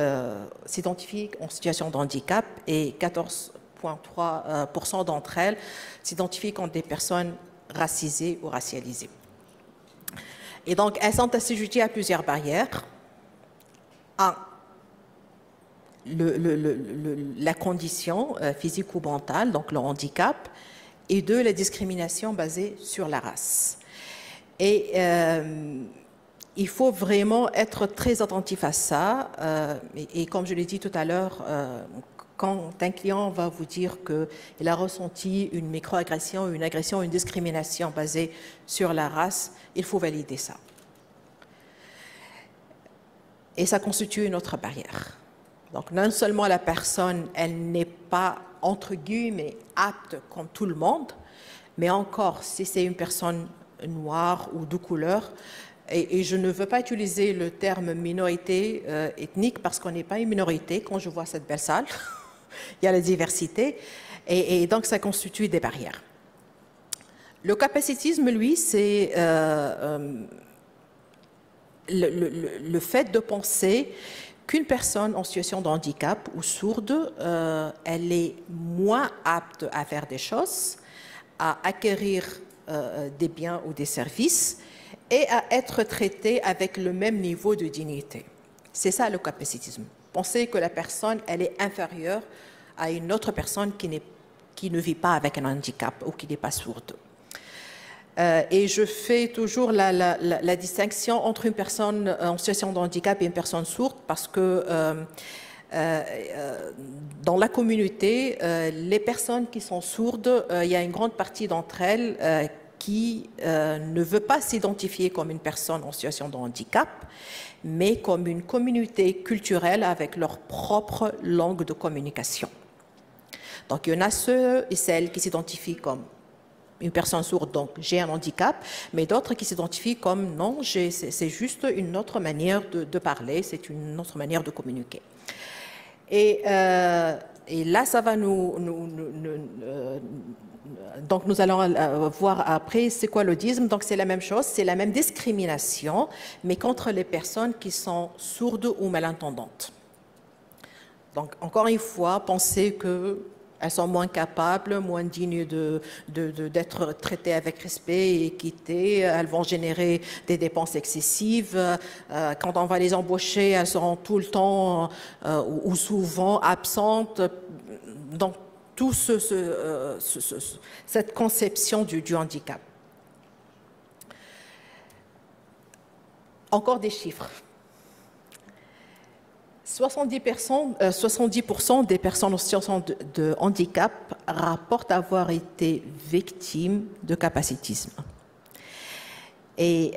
s'identifient en situation de handicap et 14,3% d'entre elles s'identifient comme des personnes racisées ou racialisées. Et donc, elles sont assujetties à plusieurs barrières. Un, la condition physique ou mentale, donc le handicap, et deux, la discrimination basée sur la race. Et il faut vraiment être très attentif à ça. Et comme je l'ai dit tout à l'heure, quand un client va vous dire qu'il a ressenti une microagression, une agression, une discrimination basée sur la race, il faut valider ça. et ça constitue une autre barrière. Donc non seulement la personne, elle n'est pas, entre guillemets, apte comme tout le monde, mais encore, si c'est une personne noire ou de couleur, et je ne veux pas utiliser le terme minorité ethnique parce qu'on n'est pas une minorité. Quand je vois cette belle salle, il y a la diversité, et donc ça constitue des barrières. Le capacitisme, lui, c'est le fait de penser qu'une personne en situation de handicap ou sourde, elle est moins apte à faire des choses, à acquérir des biens ou des services et à être traitée avec le même niveau de dignité. C'est ça le capacitisme. Penser que la personne, elle est inférieure à une autre personne qui ne vit pas avec un handicap ou qui n'est pas sourde. Et je fais toujours la distinction entre une personne en situation de handicap et une personne sourde parce que dans la communauté, les personnes qui sont sourdes, il y a une grande partie d'entre elles qui ne veut pas s'identifier comme une personne en situation de handicap, mais comme une communauté culturelle avec leur propre langue de communication. Donc il y en a ceux et celles qui s'identifient comme une personne sourde, donc j'ai un handicap, mais d'autres qui s'identifient comme non, c'est juste une autre manière de parler, c'est une autre manière de communiquer. Et là, ça va donc nous allons voir après c'est quoi l'audisme. Donc c'est la même chose, c'est la même discrimination, mais contre les personnes qui sont sourdes ou malentendantes. Donc encore une fois, pensez qu'elles sont moins capables, moins dignes d'être traitées avec respect et équité. Elles vont générer des dépenses excessives. Quand on va les embaucher, elles seront tout le temps ou souvent absentes. Donc, tout cette conception du handicap. Encore des chiffres. 70% des personnes en situation de handicap rapportent avoir été victimes de capacitisme. Et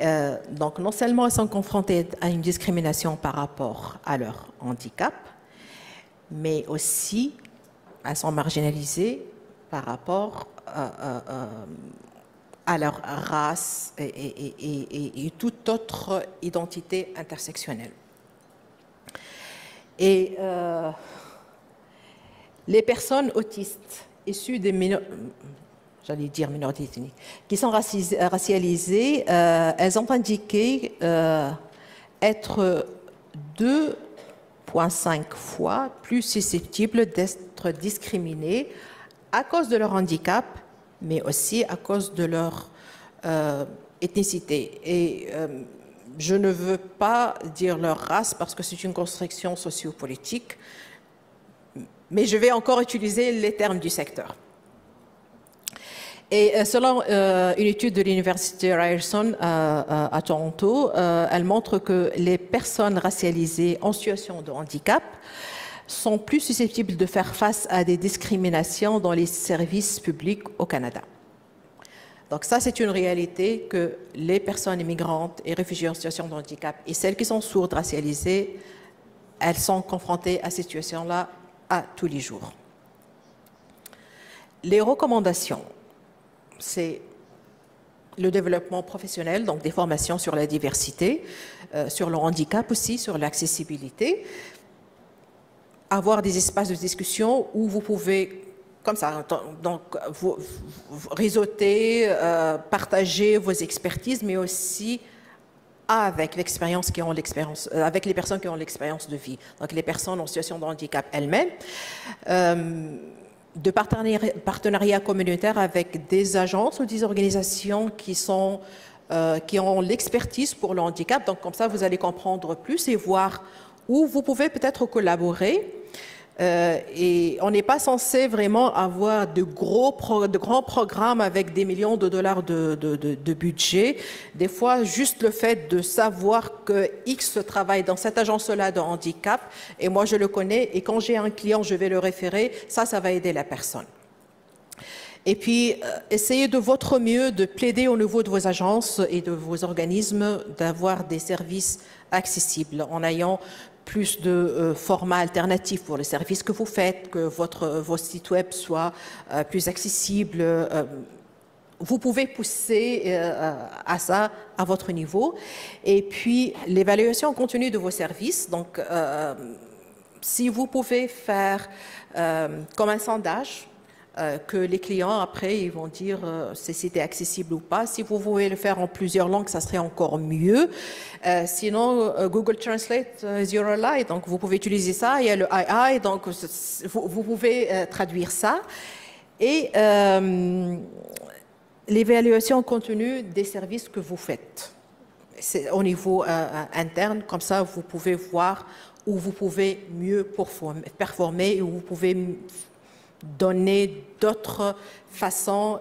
donc, non seulement elles sont confrontées à une discrimination par rapport à leur handicap, mais aussi elles sont marginalisées par rapport à leur race et toute autre identité intersectionnelle. Et les personnes autistes issues des minorités ethniques, qui sont racialisées, elles ont indiqué être 2,5 fois plus susceptibles d'être discriminées à cause de leur handicap, mais aussi à cause de leur ethnicité. Et je ne veux pas dire leur race parce que c'est une construction sociopolitique, mais je vais encore utiliser les termes du secteur. Et selon une étude de l'Université Ryerson à Toronto, elle montre que les personnes racialisées en situation de handicap sont plus susceptibles de faire face à des discriminations dans les services publics au Canada. Donc ça, c'est une réalité que les personnes immigrantes et réfugiées en situation de handicap et celles qui sont sourdes racialisées, elles sont confrontées à cette situation-là à tous les jours. Les recommandations, c'est le développement professionnel, donc des formations sur la diversité, sur le handicap aussi, sur l'accessibilité, avoir des espaces de discussion où vous pouvez, comme ça, donc vous réseauter, partager vos expertises, mais aussi avec l'expérience avec les personnes qui ont l'expérience de vie, donc les personnes en situation de handicap elles-mêmes, de partenariats communautaires avec des agences ou des organisations qui ont l'expertise pour le handicap. Donc comme ça, vous allez comprendre plus et voir où vous pouvez peut-être collaborer. Et on n'est pas censé vraiment avoir de grands programmes avec des millions de dollars de budget. Des fois, juste le fait de savoir que X travaille dans cette agence-là de handicap, et moi je le connais, et quand j'ai un client, je vais le référer, ça va aider la personne. Et puis, essayez de votre mieux de plaider au niveau de vos agences et de vos organismes d'avoir des services accessibles en ayant plus de formats alternatifs pour les services que vous faites, que vos sites web soient plus accessibles. Vous pouvez pousser à ça à votre niveau. Et puis, l'évaluation continue de vos services. Donc, si vous pouvez faire comme un sondage, que les clients, après, ils vont dire si c'était accessible ou pas. Si vous pouvez le faire en plusieurs langues, ça serait encore mieux. Sinon, Google Translate is your ally. Donc, vous pouvez utiliser ça. Il y a le AI, donc vous pouvez traduire ça. Et l'évaluation continue des services que vous faites. C'est au niveau interne, comme ça, vous pouvez voir où vous pouvez mieux performer et où vous pouvez donner d'autres façons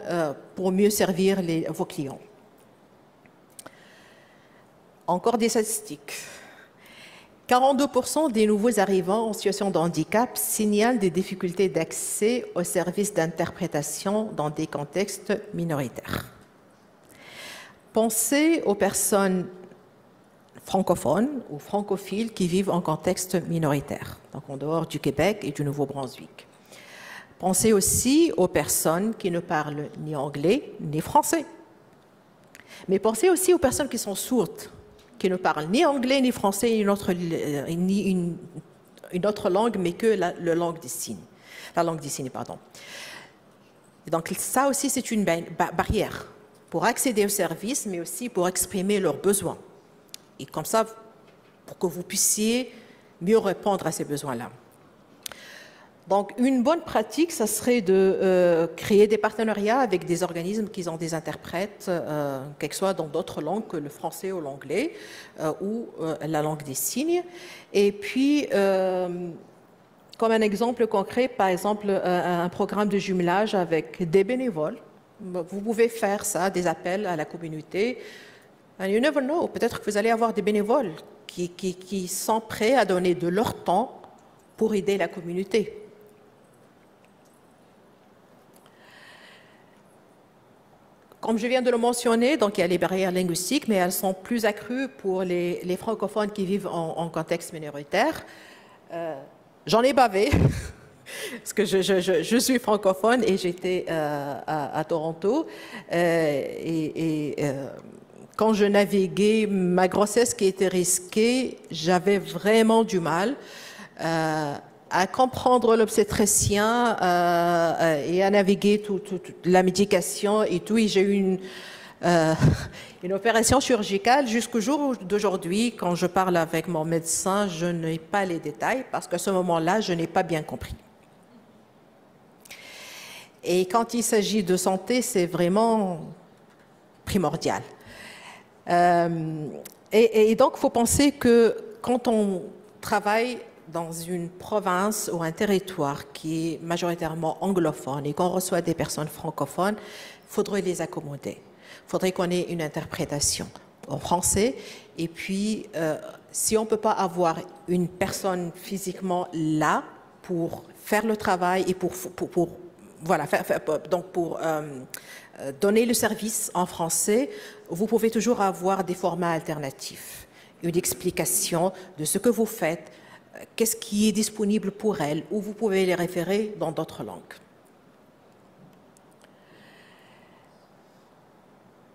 pour mieux servir vos clients. Encore des statistiques. 42% des nouveaux arrivants en situation de handicap signalent des difficultés d'accès aux services d'interprétation dans des contextes minoritaires. Pensez aux personnes francophones ou francophiles qui vivent en contexte minoritaire, donc en dehors du Québec et du Nouveau-Brunswick. Pensez aussi aux personnes qui ne parlent ni anglais ni français. Mais pensez aussi aux personnes qui sont sourdes, qui ne parlent ni anglais ni français ni une autre langue, mais que la langue des signes. La langue des signes, pardon. Donc ça aussi, c'est une barrière pour accéder aux services, mais aussi pour exprimer leurs besoins. Et comme ça, pour que vous puissiez mieux répondre à ces besoins-là. Donc, une bonne pratique, ça serait de créer des partenariats avec des organismes qui ont des interprètes, quel que soit dans d'autres langues que le français ou l'anglais, ou la langue des signes. Et puis, comme un exemple concret, par exemple, un programme de jumelage avec des bénévoles. Vous pouvez faire ça, des appels à la communauté. And you never know, peut-être que vous allez avoir des bénévoles qui sont prêts à donner de leur temps pour aider la communauté. Comme je viens de le mentionner, donc il y a les barrières linguistiques, mais elles sont plus accrues pour les francophones qui vivent en contexte minoritaire. J'en ai bavé, parce que je suis francophone et j'étais à Toronto. Quand je naviguais, ma grossesse qui était risquée, j'avais vraiment du mal à comprendre l'obstétricien et à naviguer toute la médication et tout. Et j'ai eu une opération chirurgicale jusqu'au jour d'aujourd'hui. Quand je parle avec mon médecin, je n'ai pas les détails parce qu'à ce moment-là, je n'ai pas bien compris. Et quand il s'agit de santé, c'est vraiment primordial. Et donc, il faut penser que quand on travaille dans une province ou un territoire qui est majoritairement anglophone et qu'on reçoit des personnes francophones, il faudrait les accommoder. Il faudrait qu'on ait une interprétation en français. Et puis, si on ne peut pas avoir une personne physiquement là pour faire le travail et pour donner le service en français, vous pouvez toujours avoir des formats alternatifs, une explication de ce que vous faites, qu'est-ce qui est disponible pour elles, ou vous pouvez les référer dans d'autres langues.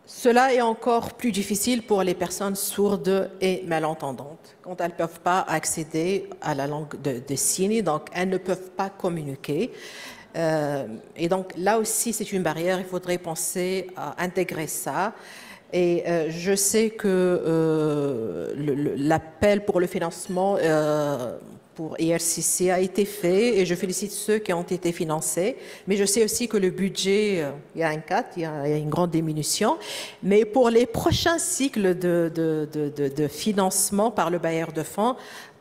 Cela est encore plus difficile pour les personnes sourdes et malentendantes, quand elles ne peuvent pas accéder à la langue de signes, donc elles ne peuvent pas communiquer. Et donc là aussi, c'est une barrière, il faudrait penser à intégrer ça. Et je sais que l'appel pour le financement pour IRCC a été fait et je félicite ceux qui ont été financés. Mais je sais aussi que le budget, il y a un cut, il y a une grande diminution. Mais pour les prochains cycles de financement par le bailleur de fonds,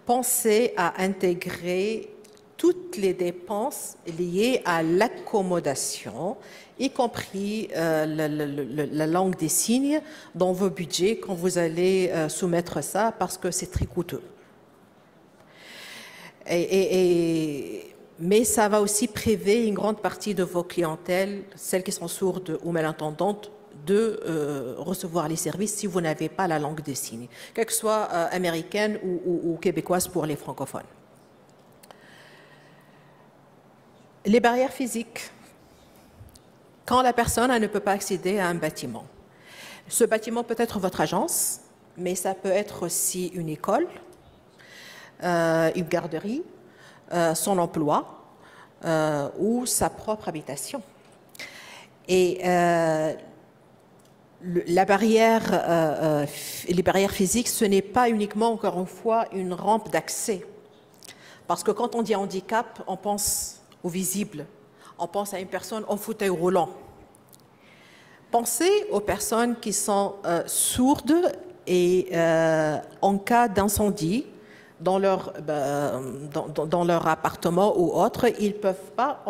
pensez à intégrer toutes les dépenses liées à l'accommodation, y compris la langue des signes dans vos budgets quand vous allez soumettre ça, parce que c'est très coûteux. Et mais ça va aussi priver une grande partie de vos clientèles, celles qui sont sourdes ou malentendantes, de recevoir les services si vous n'avez pas la langue des signes, qu'elle soit américaine ou québécoise pour les francophones. Les barrières physiques. Quand la personne ne peut pas accéder à un bâtiment. Ce bâtiment peut être votre agence, mais ça peut être aussi une école, une garderie, son emploi ou sa propre habitation. Et les barrières physiques, ce n'est pas uniquement, encore une fois, une rampe d'accès. Parce que quand on dit handicap, on pense au visible. On pense à une personne en fauteuil roulant. Pensez aux personnes qui sont sourdes et en cas d'incendie dans leur appartement ou autre, ils ne peuvent pas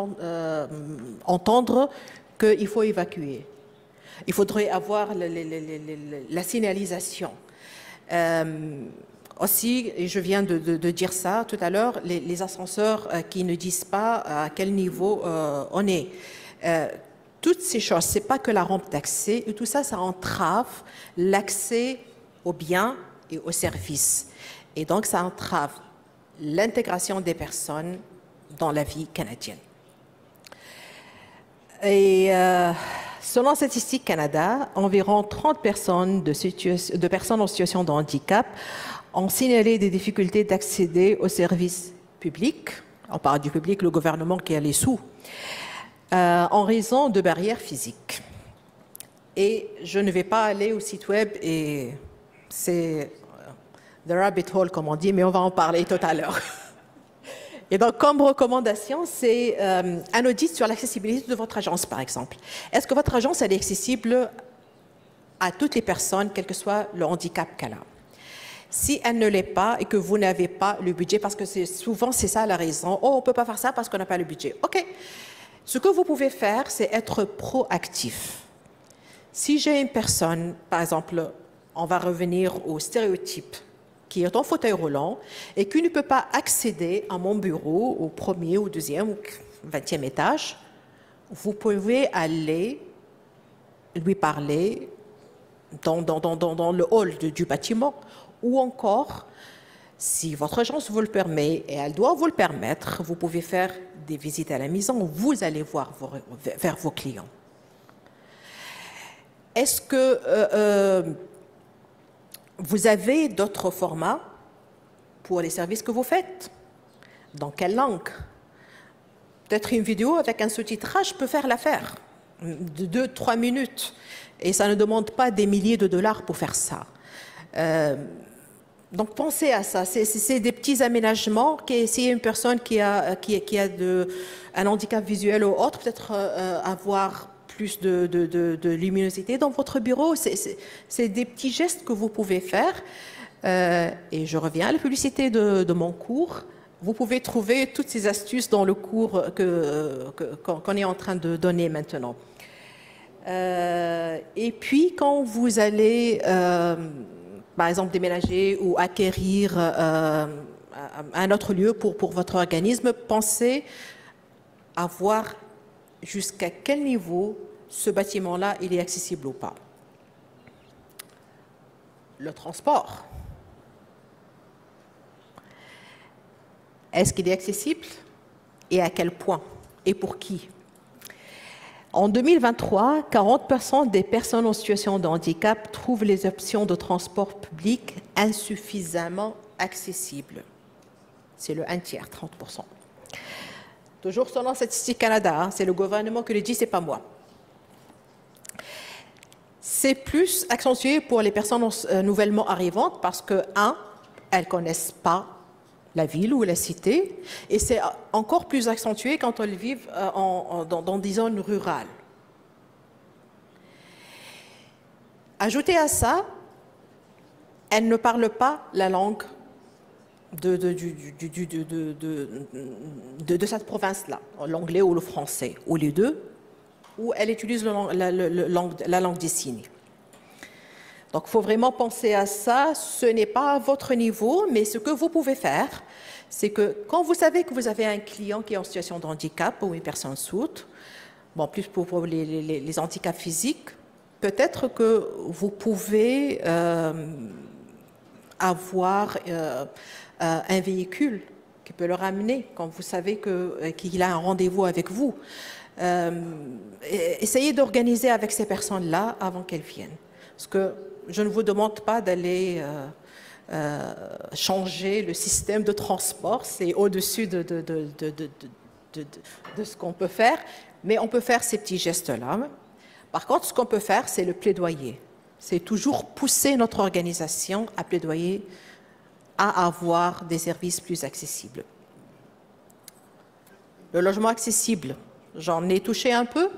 entendre qu'il faut évacuer. Il faudrait avoir la signalisation. Aussi, et je viens de dire ça tout à l'heure, les ascenseurs qui ne disent pas à quel niveau on est. Toutes ces choses, ce n'est pas que la rampe d'accès, et tout ça, ça entrave l'accès aux biens et aux services. Et donc, ça entrave l'intégration des personnes dans la vie canadienne. Et selon Statistique Canada, environ 30 personnes de personnes en situation de handicap ont signalé des difficultés d'accéder aux services publics. On parle du public, le gouvernement qui a les sous, en raison de barrières physiques. Et je ne vais pas aller au site web, et c'est the rabbit hole, comme on dit, mais on va en parler tout à l'heure. Et donc, comme recommandation, c'est un audit sur l'accessibilité de votre agence, par exemple. Est-ce que votre agence elle est accessible à toutes les personnes, quel que soit le handicap qu'elle a? Si elle ne l'est pas et que vous n'avez pas le budget, parce que souvent c'est ça la raison, oh, on ne peut pas faire ça parce qu'on n'a pas le budget. OK. Ce que vous pouvez faire, c'est être proactif. Si j'ai une personne, par exemple, on va revenir au stéréotype, qui est en fauteuil roulant et qui ne peut pas accéder à mon bureau au premier, ou deuxième, ou 20e étage, vous pouvez aller lui parler dans le hall du bâtiment, ou encore, si votre agence vous le permet, et elle doit vous le permettre, vous pouvez faire des visites à la maison, vous allez voir vers vos clients. Est-ce que vous avez d'autres formats pour les services que vous faites? Dans quelle langue? Peut-être une vidéo avec un sous-titrage peut faire l'affaire, de 2-3 minutes. Et ça ne demande pas des milliers de dollars pour faire ça. Donc pensez à ça. C'est des petits aménagements. S'il y a une personne qui a un handicap visuel ou autre, peut-être avoir plus de luminosité dans votre bureau. C'est des petits gestes que vous pouvez faire. Et je reviens à la publicité de mon cours. Vous pouvez trouver toutes ces astuces dans le cours qu'on est en train de donner maintenant. Et puis, quand vous allez, par exemple, déménager ou acquérir un autre lieu pour votre organisme, pensez à voir jusqu'à quel niveau ce bâtiment-là il est accessible ou pas. Le transport. Est-ce qu'il est accessible et à quel point et pour qui? En 2023, 40% des personnes en situation de handicap trouvent les options de transport public insuffisamment accessibles. C'est le 1/3, 30%. Toujours selon Statistique Canada, hein, c'est le gouvernement qui le dit, c'est pas moi. C'est plus accentué pour les personnes nouvellement arrivantes parce que, elles ne connaissent pas la ville ou la cité, et c'est encore plus accentué quand elles vivent dans des zones rurales. Ajoutez à ça, elles ne parlent pas la langue de cette province-là, l'anglais ou le français, ou les deux, ou elles utilisent la langue des signes. Donc, il faut vraiment penser à ça. Ce n'est pas à votre niveau, mais ce que vous pouvez faire, c'est que quand vous savez que vous avez un client qui est en situation de handicap ou une personne sourde, bon, plus pour les handicaps physiques, peut-être que vous pouvez avoir un véhicule qui peut le ramener quand vous savez qu'il a un rendez-vous avec vous. Essayez d'organiser avec ces personnes-là avant qu'elles viennent. Parce que je ne vous demande pas d'aller changer le système de transport, c'est au-dessus de ce qu'on peut faire, mais on peut faire ces petits gestes-là. Par contre, ce qu'on peut faire, c'est le plaidoyer. C'est toujours pousser notre organisation à plaidoyer à avoir des services plus accessibles. Le logement accessible, j'en ai touché un peu.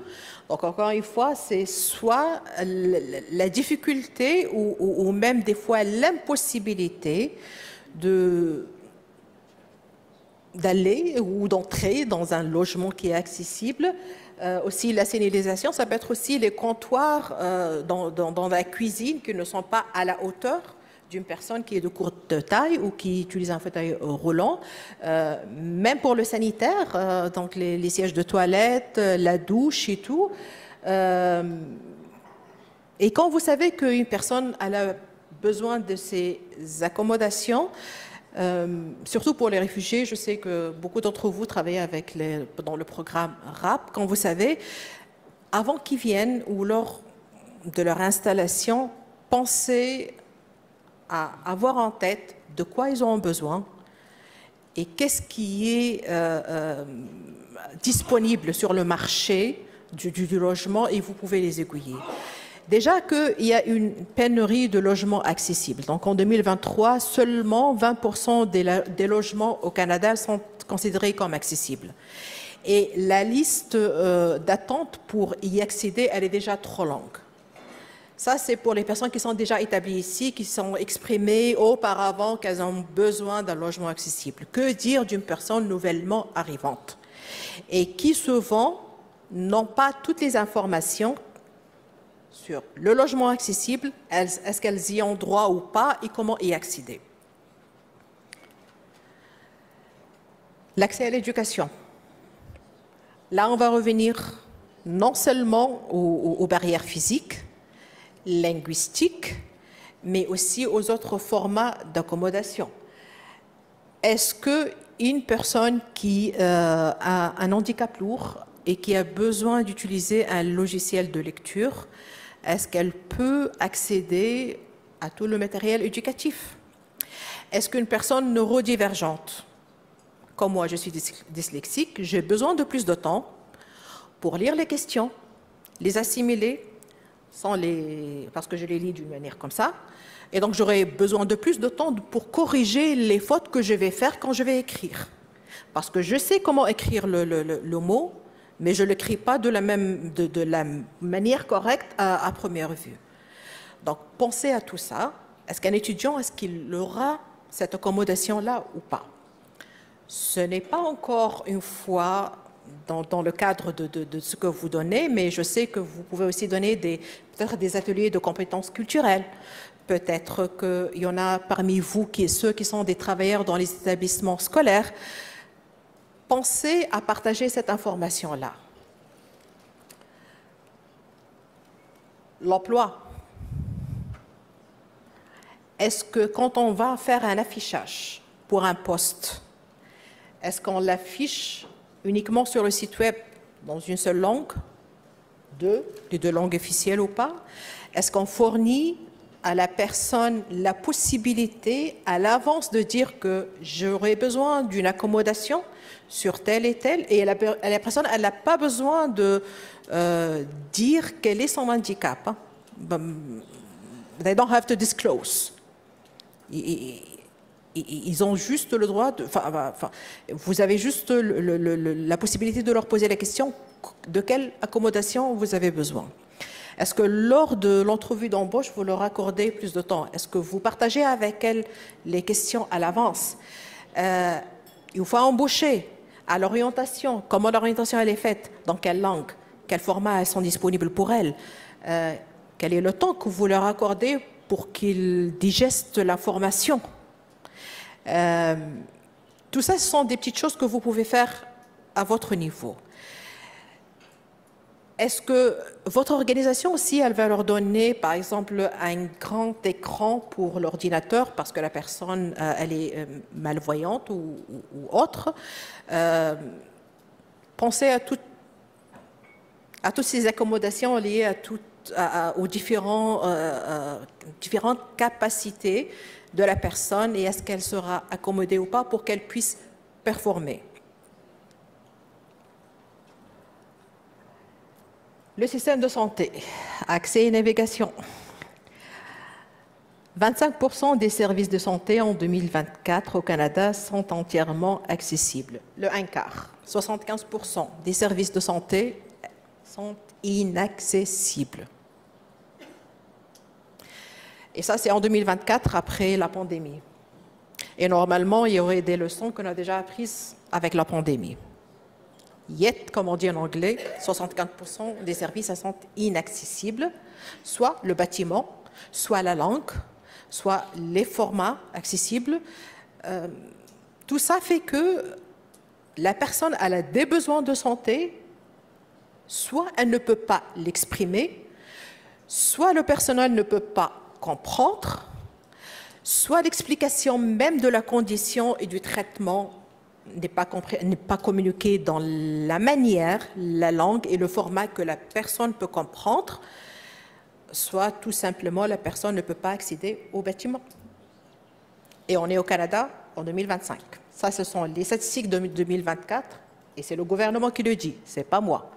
Donc, encore une fois, c'est soit la difficulté ou même des fois l'impossibilité d'aller ou d'entrer dans un logement qui est accessible. Aussi, la signalisation, ça peut être aussi les comptoirs dans la cuisine qui ne sont pas à la hauteur d'une personne qui est de courte taille ou qui utilise un fauteuil roulant. Même pour le sanitaire, donc les sièges de toilette, la douche et tout. Et quand vous savez qu'une personne a besoin de ces accommodations, surtout pour les réfugiés, je sais que beaucoup d'entre vous travaillent dans le programme RAP. Quand vous savez, avant qu'ils viennent ou lors de leur installation, pensez à avoir en tête de quoi ils ont besoin et qu'est-ce qui est disponible sur le marché du logement et vous pouvez les aiguiller. Déjà qu'il y a une pénurie de logements accessibles. Donc en 2023, seulement 20% des logements au Canada sont considérés comme accessibles. Et la liste d'attente pour y accéder, elle est déjà trop longue. Ça, c'est pour les personnes qui sont déjà établies ici, qui sont exprimées auparavant qu'elles ont besoin d'un logement accessible. Que dire d'une personne nouvellement arrivante et qui souvent n'ont pas toutes les informations sur le logement accessible, est-ce qu'elles y ont droit ou pas et comment y accéder. L'accès à l'éducation. Là, on va revenir non seulement aux barrières physiques, linguistiques, mais aussi aux autres formats d'accommodation. Est-ce qu'une personne qui a un handicap lourd et qui a besoin d'utiliser un logiciel de lecture, est-ce qu'elle peut accéder à tout le matériel éducatif? Est-ce qu'une personne neurodivergente, comme moi je suis dyslexique, j'ai besoin de plus de temps pour lire les questions, les assimiler, parce que je les lis d'une manière comme ça, et donc j'aurai besoin de plus de temps pour corriger les fautes que je vais faire quand je vais écrire. Parce que je sais comment écrire le mot, mais je ne l'écris pas de la manière correcte à première vue. Donc, pensez à tout ça. Est-ce qu'un étudiant, est-ce qu'il aura cette accommodation-là ou pas? Ce n'est pas encore une fois dans le cadre de ce que vous donnez, mais je sais que vous pouvez aussi donner peut-être des ateliers de compétences culturelles. Peut-être qu'il y en a parmi vous ceux qui sont des travailleurs dans les établissements scolaires. Pensez à partager cette information-là. L'emploi. Est-ce que quand on va faire un affichage pour un poste, est-ce qu'on l'affiche uniquement sur le site web dans une seule langue, les deux langues officielles ou pas? Est-ce qu'on fournit à la personne la possibilité à l'avance de dire que j'aurai besoin d'une accommodation sur tel et tel, et la personne, elle n'a pas besoin de dire quel est son handicap. Hein. They don't have to disclose. Ils ont juste le droit vous avez juste la possibilité de leur poser la question de quelle accommodation vous avez besoin. Est-ce que lors de l'entrevue d'embauche, vous leur accordez plus de temps? Est-ce que vous partagez avec elles les questions à l'avance? Il faut embaucher. À l'orientation, comment l'orientation elle est faite? Dans quelle langue? Quels formats sont disponibles pour elles? Quel est le temps que vous leur accordez pour qu'ils digestent la formation? Tout ça, ce sont des petites choses que vous pouvez faire à votre niveau. Est-ce que votre organisation aussi, elle va leur donner, par exemple, un grand écran pour l'ordinateur parce que la personne, elle est malvoyante ou autre? Pensez à toutes ces accommodations liées aux différentes capacités de la personne et est-ce qu'elle sera accommodée ou pas pour qu'elle puisse performer. Le système de santé, accès et navigation. 25% des services de santé en 2024 au Canada sont entièrement accessibles. Le un quart, 75% des services de santé sont inaccessibles. Et ça, c'est en 2024, après la pandémie. Et normalement, il y aurait des leçons qu'on a déjà apprises avec la pandémie. Yet, comme on dit en anglais, 65% des services sont inaccessibles, soit le bâtiment, soit la langue, soit les formats accessibles. Tout ça fait que la personne elle a des besoins de santé, soit elle ne peut pas l'exprimer, soit le personnel ne peut pas comprendre, soit l'explication même de la condition et du traitement n'est pas communiquée dans la manière, la langue et le format que la personne peut comprendre, soit tout simplement la personne ne peut pas accéder au bâtiment. Et on est au Canada en 2025. Ça, ce sont les statistiques de 2024 et c'est le gouvernement qui le dit, ce n'est pas moi.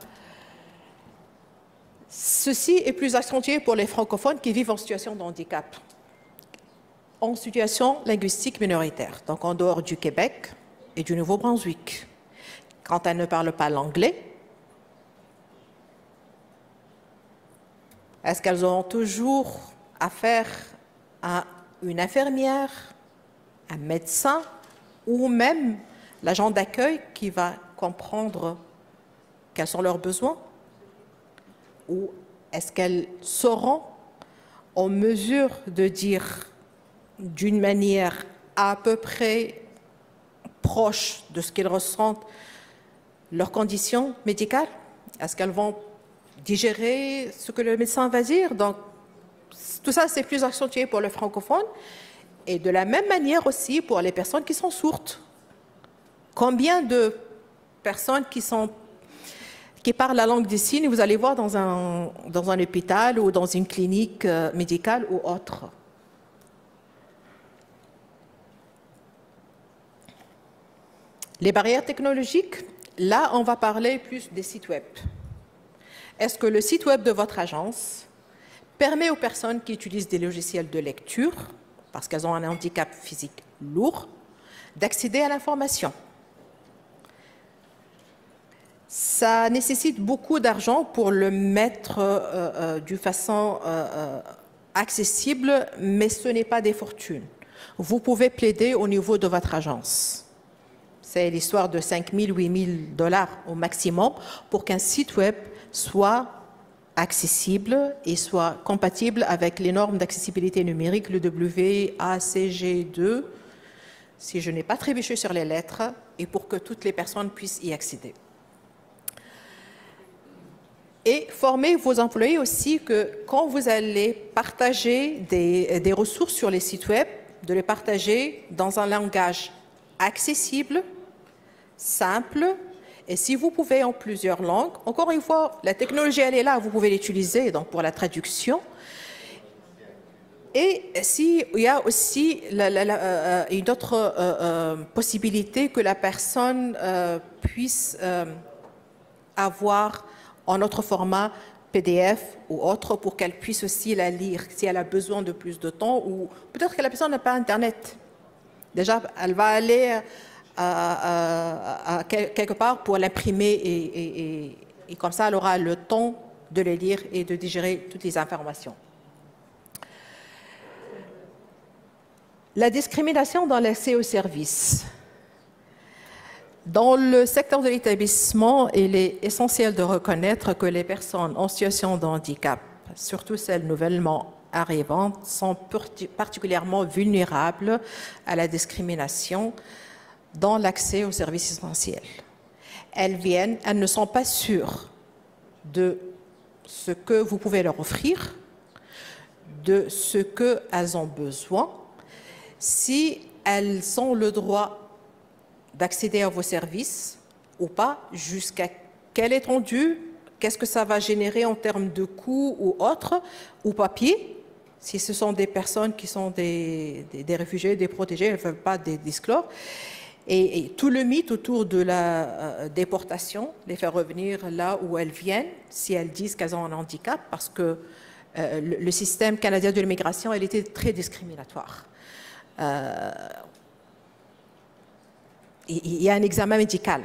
Ceci est plus accentué pour les francophones qui vivent en situation de handicap, en situation linguistique minoritaire, donc en dehors du Québec et du Nouveau-Brunswick. Quand elles ne parlent pas l'anglais, est-ce qu'elles auront toujours affaire à une infirmière, un médecin ou même l'agent d'accueil qui va comprendre quels sont leurs besoins? Ou est-ce qu'elles seront en mesure de dire d'une manière à peu près proche de ce qu'ils ressentent leurs conditions médicales? Est-ce qu'elles vont digérer ce que le médecin va dire? Donc, tout ça, c'est plus accentué pour le francophone et de la même manière aussi pour les personnes qui sont sourdes. Combien de personnes qui parlent la langue des signes, vous allez voir dans un hôpital ou dans une clinique médicale ou autre? Les barrières technologiques, là, on va parler plus des sites web. Est-ce que le site web de votre agence permet aux personnes qui utilisent des logiciels de lecture, parce qu'elles ont un handicap physique lourd, d'accéder à l'information? Ça nécessite beaucoup d'argent pour le mettre d'une façon accessible, mais ce n'est pas des fortunes. Vous pouvez plaider au niveau de votre agence. C'est l'histoire de 5 000, 8 000 $ au maximum pour qu'un site web soit accessible et soit compatible avec les normes d'accessibilité numérique, le WACG2, si je n'ai pas trébuché sur les lettres, et pour que toutes les personnes puissent y accéder. Et formez vos employés aussi que quand vous allez partager des ressources sur les sites web, de les partager dans un langage accessible, simple, et si vous pouvez en plusieurs langues, encore une fois, la technologie elle est là, vous pouvez l'utiliser donc pour la traduction. Et s'il y a aussi une autre possibilité que la personne puisse avoir en autre format PDF ou autre pour qu'elle puisse aussi la lire si elle a besoin de plus de temps ou peut-être que la personne n'a pas Internet. Déjà, elle va aller quelque part pour l'imprimer et comme ça, elle aura le temps de les lire et de digérer toutes les informations. La discrimination dans l'accès aux services. Dans le secteur de l'établissement, il est essentiel de reconnaître que les personnes en situation de handicap, surtout celles nouvellement arrivantes, sont particulièrement vulnérables à la discrimination dans l'accès aux services essentiels. Elles viennent, elles ne sont pas sûres de ce que vous pouvez leur offrir, de ce qu'elles ont besoin, si elles ont le droit d'accéder à vos services ou pas, jusqu'à quelle étendue, qu'est-ce que ça va générer en termes de coûts ou autres, ou papier, si ce sont des personnes qui sont des réfugiés, des protégés, elles ne veulent pas des disclore. Et tout le mythe autour de la déportation, les faire revenir là où elles viennent, si elles disent qu'elles ont un handicap, parce que le système canadien de l'immigration, il était très discriminatoire. Il y a un examen médical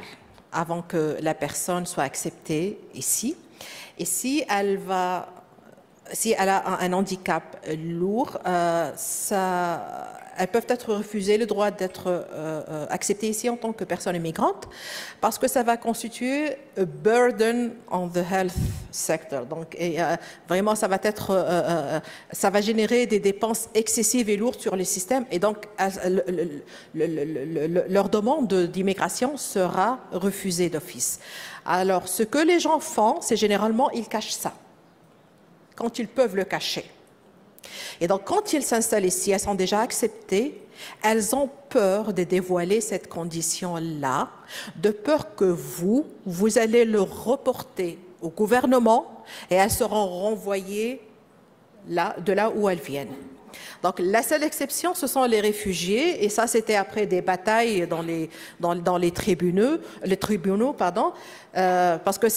avant que la personne soit acceptée ici. Et si elle a un handicap lourd, elles peuvent être refusées le droit d'être acceptées ici en tant que personne immigrante parce que ça va constituer a burden on the health sector. Donc, vraiment, ça va générer des dépenses excessives et lourdes sur le système et donc leur demande d'immigration sera refusée d'office. Alors, ce que les gens font, c'est généralement, ils cachent ça quand ils peuvent le cacher. Et donc, quand ils s'installent ici, elles sont déjà acceptées, elles ont peur de dévoiler cette condition-là, de peur que vous allez le reporter au gouvernement et elles seront renvoyées de là où elles viennent. Donc, la seule exception, ce sont les réfugiés, et ça, c'était après des batailles dans les tribunaux, parce que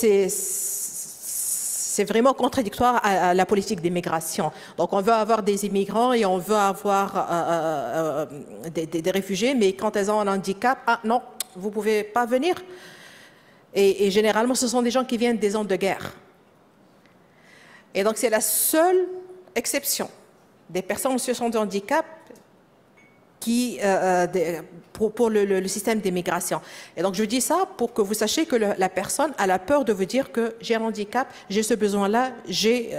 c'est vraiment contradictoire à la politique d'immigration. Donc, on veut avoir des immigrants et on veut avoir des réfugiés, mais quand elles ont un handicap, ah non, vous ne pouvez pas venir. Et généralement, ce sont des gens qui viennent des zones de guerre. Et donc, c'est la seule exception des personnes en situation de handicap pour le système d'immigration. Et donc, je dis ça pour que vous sachiez que la personne a la peur de vous dire que j'ai un handicap, j'ai ce besoin-là, j'ai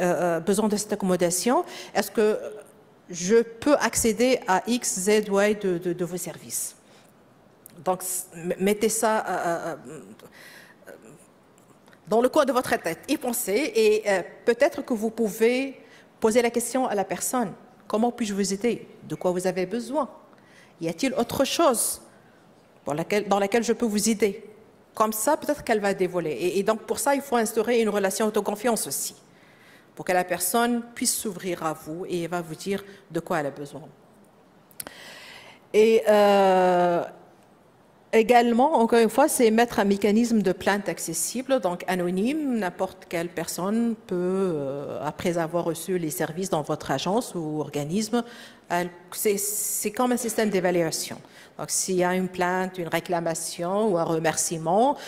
besoin de cette accommodation. Est-ce que je peux accéder à X, Z, Y de vos services? Donc, mettez ça dans le coin de votre tête, y pensez, et peut-être que vous pouvez poser la question à la personne. Comment puis-je vous aider? De quoi vous avez besoin? Y a-t-il autre chose dans laquelle je peux vous aider? Comme ça, peut-être qu'elle va dévoiler. Et donc, pour ça, il faut instaurer une relation d'autoconfiance aussi, pour que la personne puisse s'ouvrir à vous et va vous dire de quoi elle a besoin. Et également, encore une fois, c'est mettre un mécanisme de plainte accessible, donc anonyme. N'importe quelle personne peut, après avoir reçu les services dans votre agence ou organisme, c'est comme un système d'évaluation. Donc, s'il y a une plainte, une réclamation ou un remerciement,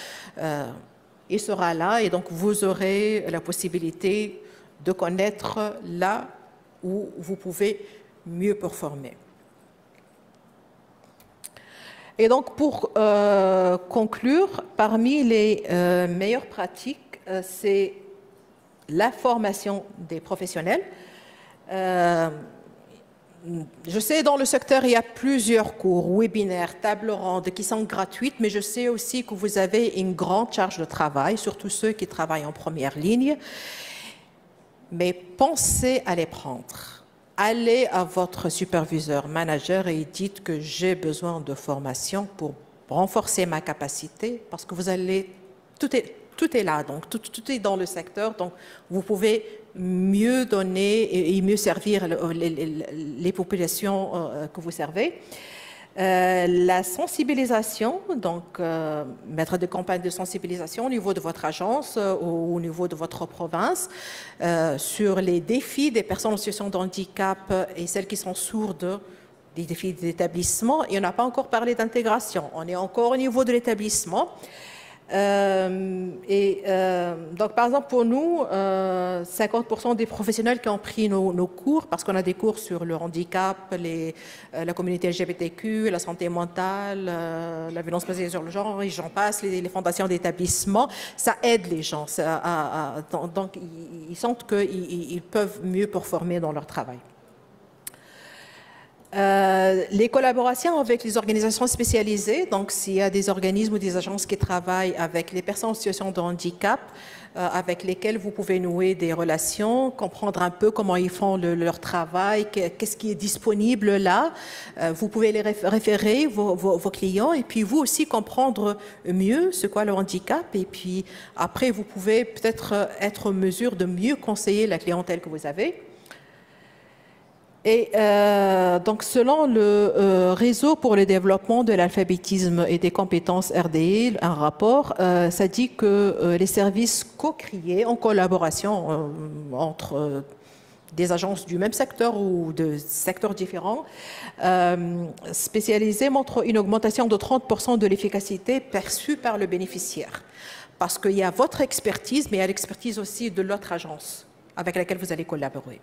il sera là et donc vous aurez la possibilité de connaître là où vous pouvez mieux performer. Et donc, pour conclure, parmi les meilleures pratiques, c'est la formation des professionnels. Je sais, dans le secteur, il y a plusieurs cours, webinaires, tables rondes qui sont gratuites, mais je sais aussi que vous avez une grande charge de travail, surtout ceux qui travaillent en première ligne. Mais pensez à les prendre. Allez à votre superviseur, manager et dites que j'ai besoin de formation pour renforcer ma capacité parce que vous allez, tout est là, donc tout est dans le secteur, donc vous pouvez mieux donner et mieux servir les populations que vous servez. La sensibilisation, donc mettre des campagnes de sensibilisation au niveau de votre agence ou au niveau de votre province sur les défis des personnes en situation de handicap et celles qui sont sourdes, des défis d'établissement. Et on n'a pas encore parlé d'intégration, on est encore au niveau de l'établissement. Donc, par exemple, pour nous, 50% des professionnels qui ont pris nos cours, parce qu'on a des cours sur le handicap, la communauté LGBTQ, la santé mentale, la violence basée sur le genre, et j'en passe, les fondations d'établissement, ça aide les gens. Donc, ils sentent qu'ils peuvent mieux performer dans leur travail. Les collaborations avec les organisations spécialisées, donc s'il y a des organismes ou des agences qui travaillent avec les personnes en situation de handicap, avec lesquelles vous pouvez nouer des relations, comprendre un peu comment ils font leur travail, qu'est-ce qui est disponible là. Vous pouvez les référer, vos clients, et puis vous aussi comprendre mieux ce qu'est le handicap. Et puis après, vous pouvez peut-être être en mesure de mieux conseiller la clientèle que vous avez. Et donc, selon le réseau pour le développement de l'alphabétisme et des compétences RDI, un rapport, ça dit que les services co-créés en collaboration entre des agences du même secteur ou de secteurs différents, spécialisés, montrent une augmentation de 30% de l'efficacité perçue par le bénéficiaire. Parce qu'il y a votre expertise, mais il y a l'expertise aussi de l'autre agence avec laquelle vous allez collaborer.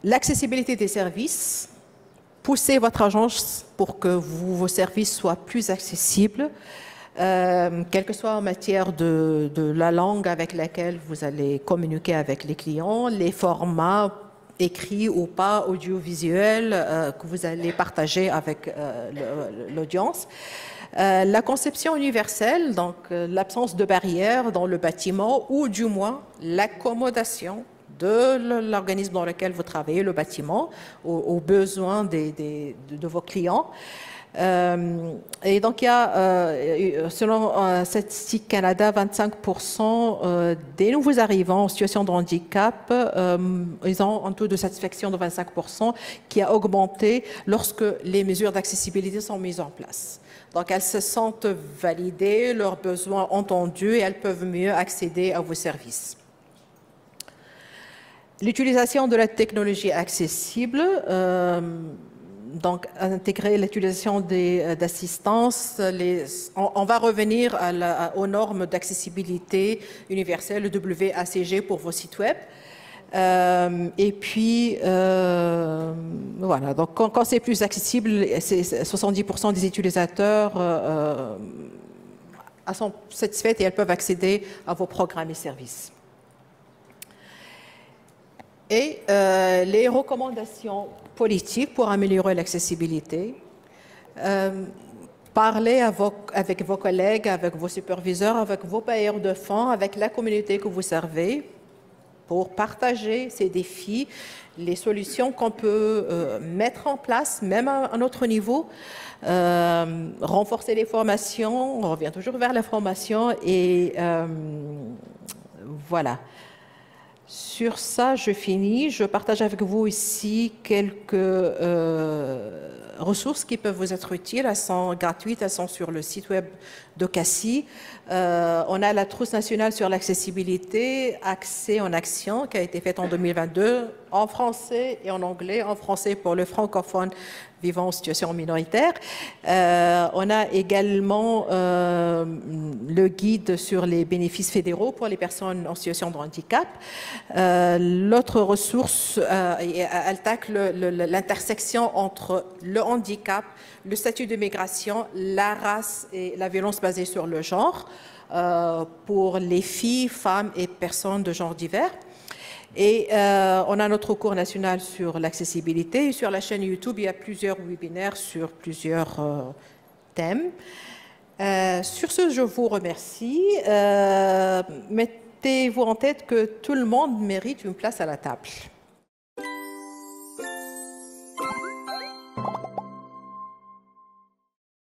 L'accessibilité des services, poussez votre agence pour que vos services soient plus accessibles, quelle que soit en matière de la langue avec laquelle vous allez communiquer avec les clients, les formats écrits ou pas, audiovisuels, que vous allez partager avec l'audience. La conception universelle, donc l'absence de barrières dans le bâtiment ou du moins l'accommodation de l'organisme dans lequel vous travaillez, le bâtiment, aux besoins de vos clients. Et donc, il y a, selon Statistique Canada, 25% des nouveaux arrivants en situation de handicap, ils ont un taux de satisfaction de 25% qui a augmenté lorsque les mesures d'accessibilité sont mises en place. Donc, elles se sentent validées, leurs besoins entendus et elles peuvent mieux accéder à vos services. L'utilisation de la technologie accessible, donc intégrer l'utilisation d'assistance, on va revenir aux normes d'accessibilité universelle, le WACG pour vos sites web. Et puis, voilà, donc quand c'est plus accessible, 70% des utilisateurs sont satisfaits et elles peuvent accéder à vos programmes et services. Et les recommandations politiques pour améliorer l'accessibilité. Parlez avec vos collègues, avec vos superviseurs, avec vos bailleurs de fonds, avec la communauté que vous servez pour partager ces défis, les solutions qu'on peut mettre en place, même à notre niveau, renforcer les formations, on revient toujours vers la formation et voilà. Sur ça, je finis. Je partage avec vous ici quelques ressources qui peuvent vous être utiles. Elles sont gratuites, elles sont sur le site web d'OCACI. On a la trousse nationale sur l'accessibilité, Accès en action, qui a été faite en 2022, en français et en anglais. En français pour le francophone vivant en situation minoritaire. On a également le guide sur les bénéfices fédéraux pour les personnes en situation de handicap. L'autre ressource, elle tacle l'intersection entre le handicap, le statut de migration, la race et la violence basée sur le genre pour les filles, femmes et personnes de genre divers. Et on a notre cours national sur l'accessibilité. Et sur la chaîne YouTube, il y a plusieurs webinaires sur plusieurs thèmes. Sur ce, je vous remercie. Mettez-vous en tête que tout le monde mérite une place à la table.